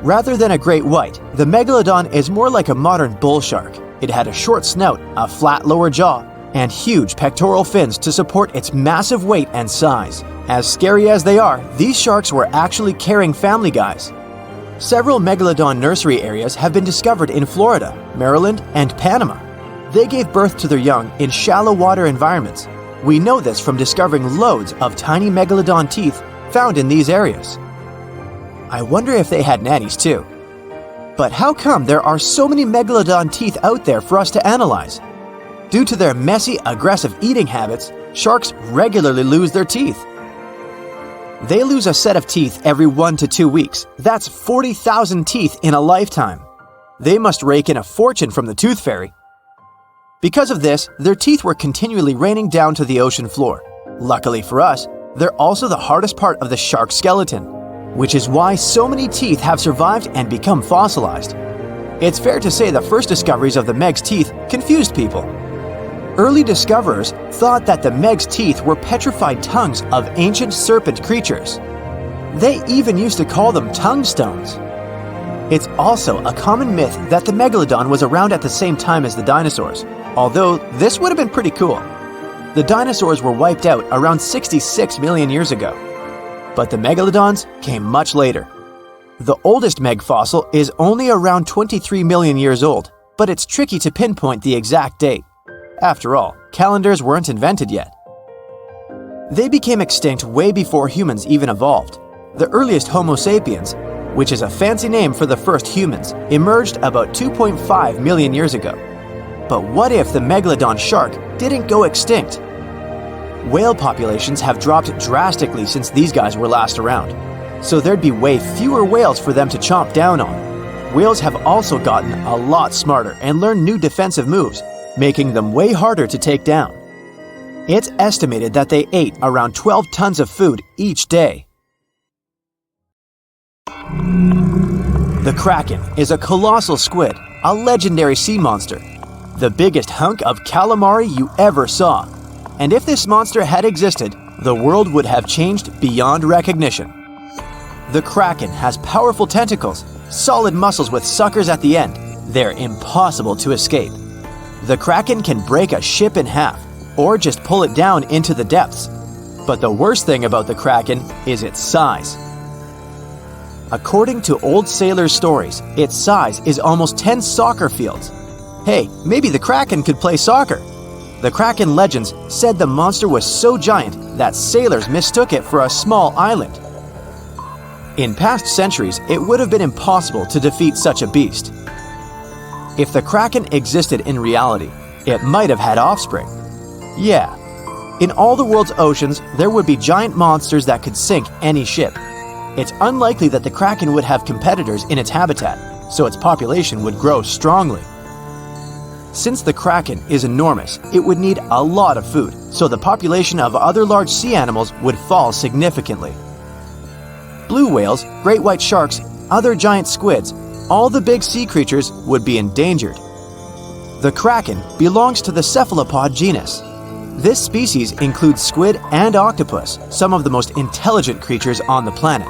Rather than a great white, the megalodon is more like a modern bull shark. It had a short snout, a flat lower jaw, and huge pectoral fins to support its massive weight and size. As scary as they are, these sharks were actually caring family guys. Several megalodon nursery areas have been discovered in Florida, Maryland, and Panama. They gave birth to their young in shallow water environments. We know this from discovering loads of tiny megalodon teeth found in these areas. I wonder if they had nannies too. But how come there are so many megalodon teeth out there for us to analyze? Due to their messy, aggressive eating habits, sharks regularly lose their teeth. They lose a set of teeth every 1 to 2 weeks. That's 40,000 teeth in a lifetime. They must rake in a fortune from the tooth fairy. Because of this, their teeth were continually raining down to the ocean floor. Luckily for us, they're also the hardest part of the shark skeleton, which is why so many teeth have survived and become fossilized. It's fair to say the first discoveries of the meg's teeth confused people. Early discoverers thought that the meg's teeth were petrified tongues of ancient serpent creatures. They even used to call them tongue stones. It's also a common myth that the megalodon was around at the same time as the dinosaurs, although this would have been pretty cool. The dinosaurs were wiped out around 66 million years ago, but the megalodons came much later. The oldest meg fossil is only around 23 million years old, but it's tricky to pinpoint the exact date. After all, calendars weren't invented yet. They became extinct way before humans even evolved. The earliest Homo sapiens, which is a fancy name for the first humans, emerged about 2.5 million years ago. But what if the megalodon shark didn't go extinct? Whale populations have dropped drastically since these guys were last around, so there'd be way fewer whales for them to chomp down on. Whales have also gotten a lot smarter and learned new defensive moves, making them way harder to take down. It's estimated that they ate around 12 tons of food each day. The Kraken is a colossal squid, a legendary sea monster, the biggest hunk of calamari you ever saw. And if this monster had existed, the world would have changed beyond recognition. The Kraken has powerful tentacles, solid muscles with suckers at the end. They're impossible to escape. The Kraken can break a ship in half, or just pull it down into the depths. But the worst thing about the Kraken is its size. According to old sailors' stories, its size is almost 10 soccer fields. Hey, maybe the Kraken could play soccer. The Kraken legends said the monster was so giant that sailors mistook it for a small island. In past centuries, it would have been impossible to defeat such a beast. If the Kraken existed in reality, it might have had offspring. Yeah, in all the world's oceans, there would be giant monsters that could sink any ship. It's unlikely that the Kraken would have competitors in its habitat, so its population would grow strongly. Since the Kraken is enormous, it would need a lot of food, so the population of other large sea animals would fall significantly. Blue whales, great white sharks, other giant squids, all the big sea creatures would be endangered. The Kraken belongs to the cephalopod genus. This species includes squid and octopus, some of the most intelligent creatures on the planet.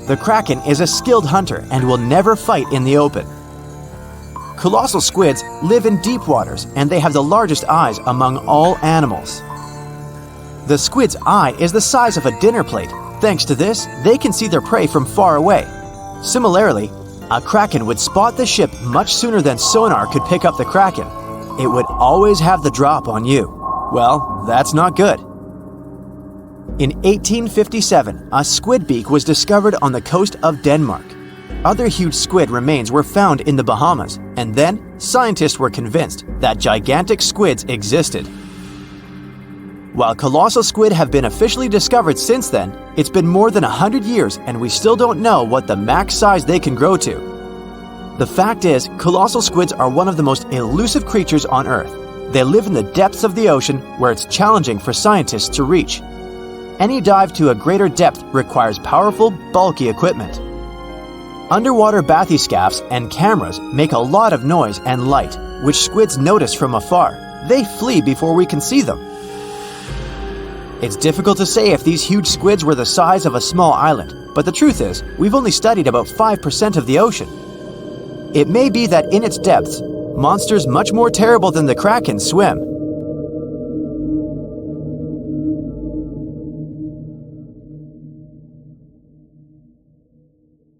The Kraken is a skilled hunter and will never fight in the open. Colossal squids live in deep waters and they have the largest eyes among all animals. The squid's eye is the size of a dinner plate. Thanks to this, they can see their prey from far away. Similarly, a kraken would spot the ship much sooner than sonar could pick up the kraken. It would always have the drop on you. Well, that's not good. In 1857, a squid beak was discovered on the coast of Denmark. Other huge squid remains were found in the Bahamas, and then scientists were convinced that gigantic squids existed. While colossal squid have been officially discovered since then, it's been more than 100 years and we still don't know what the max size they can grow to. The fact is, colossal squids are one of the most elusive creatures on Earth. They live in the depths of the ocean where it's challenging for scientists to reach. Any dive to a greater depth requires powerful, bulky equipment. Underwater bathyscaphs and cameras make a lot of noise and light, which squids notice from afar. They flee before we can see them. It's difficult to say if these huge squids were the size of a small island, but the truth is, we've only studied about 5% of the ocean. It may be that in its depths, monsters much more terrible than the kraken swim.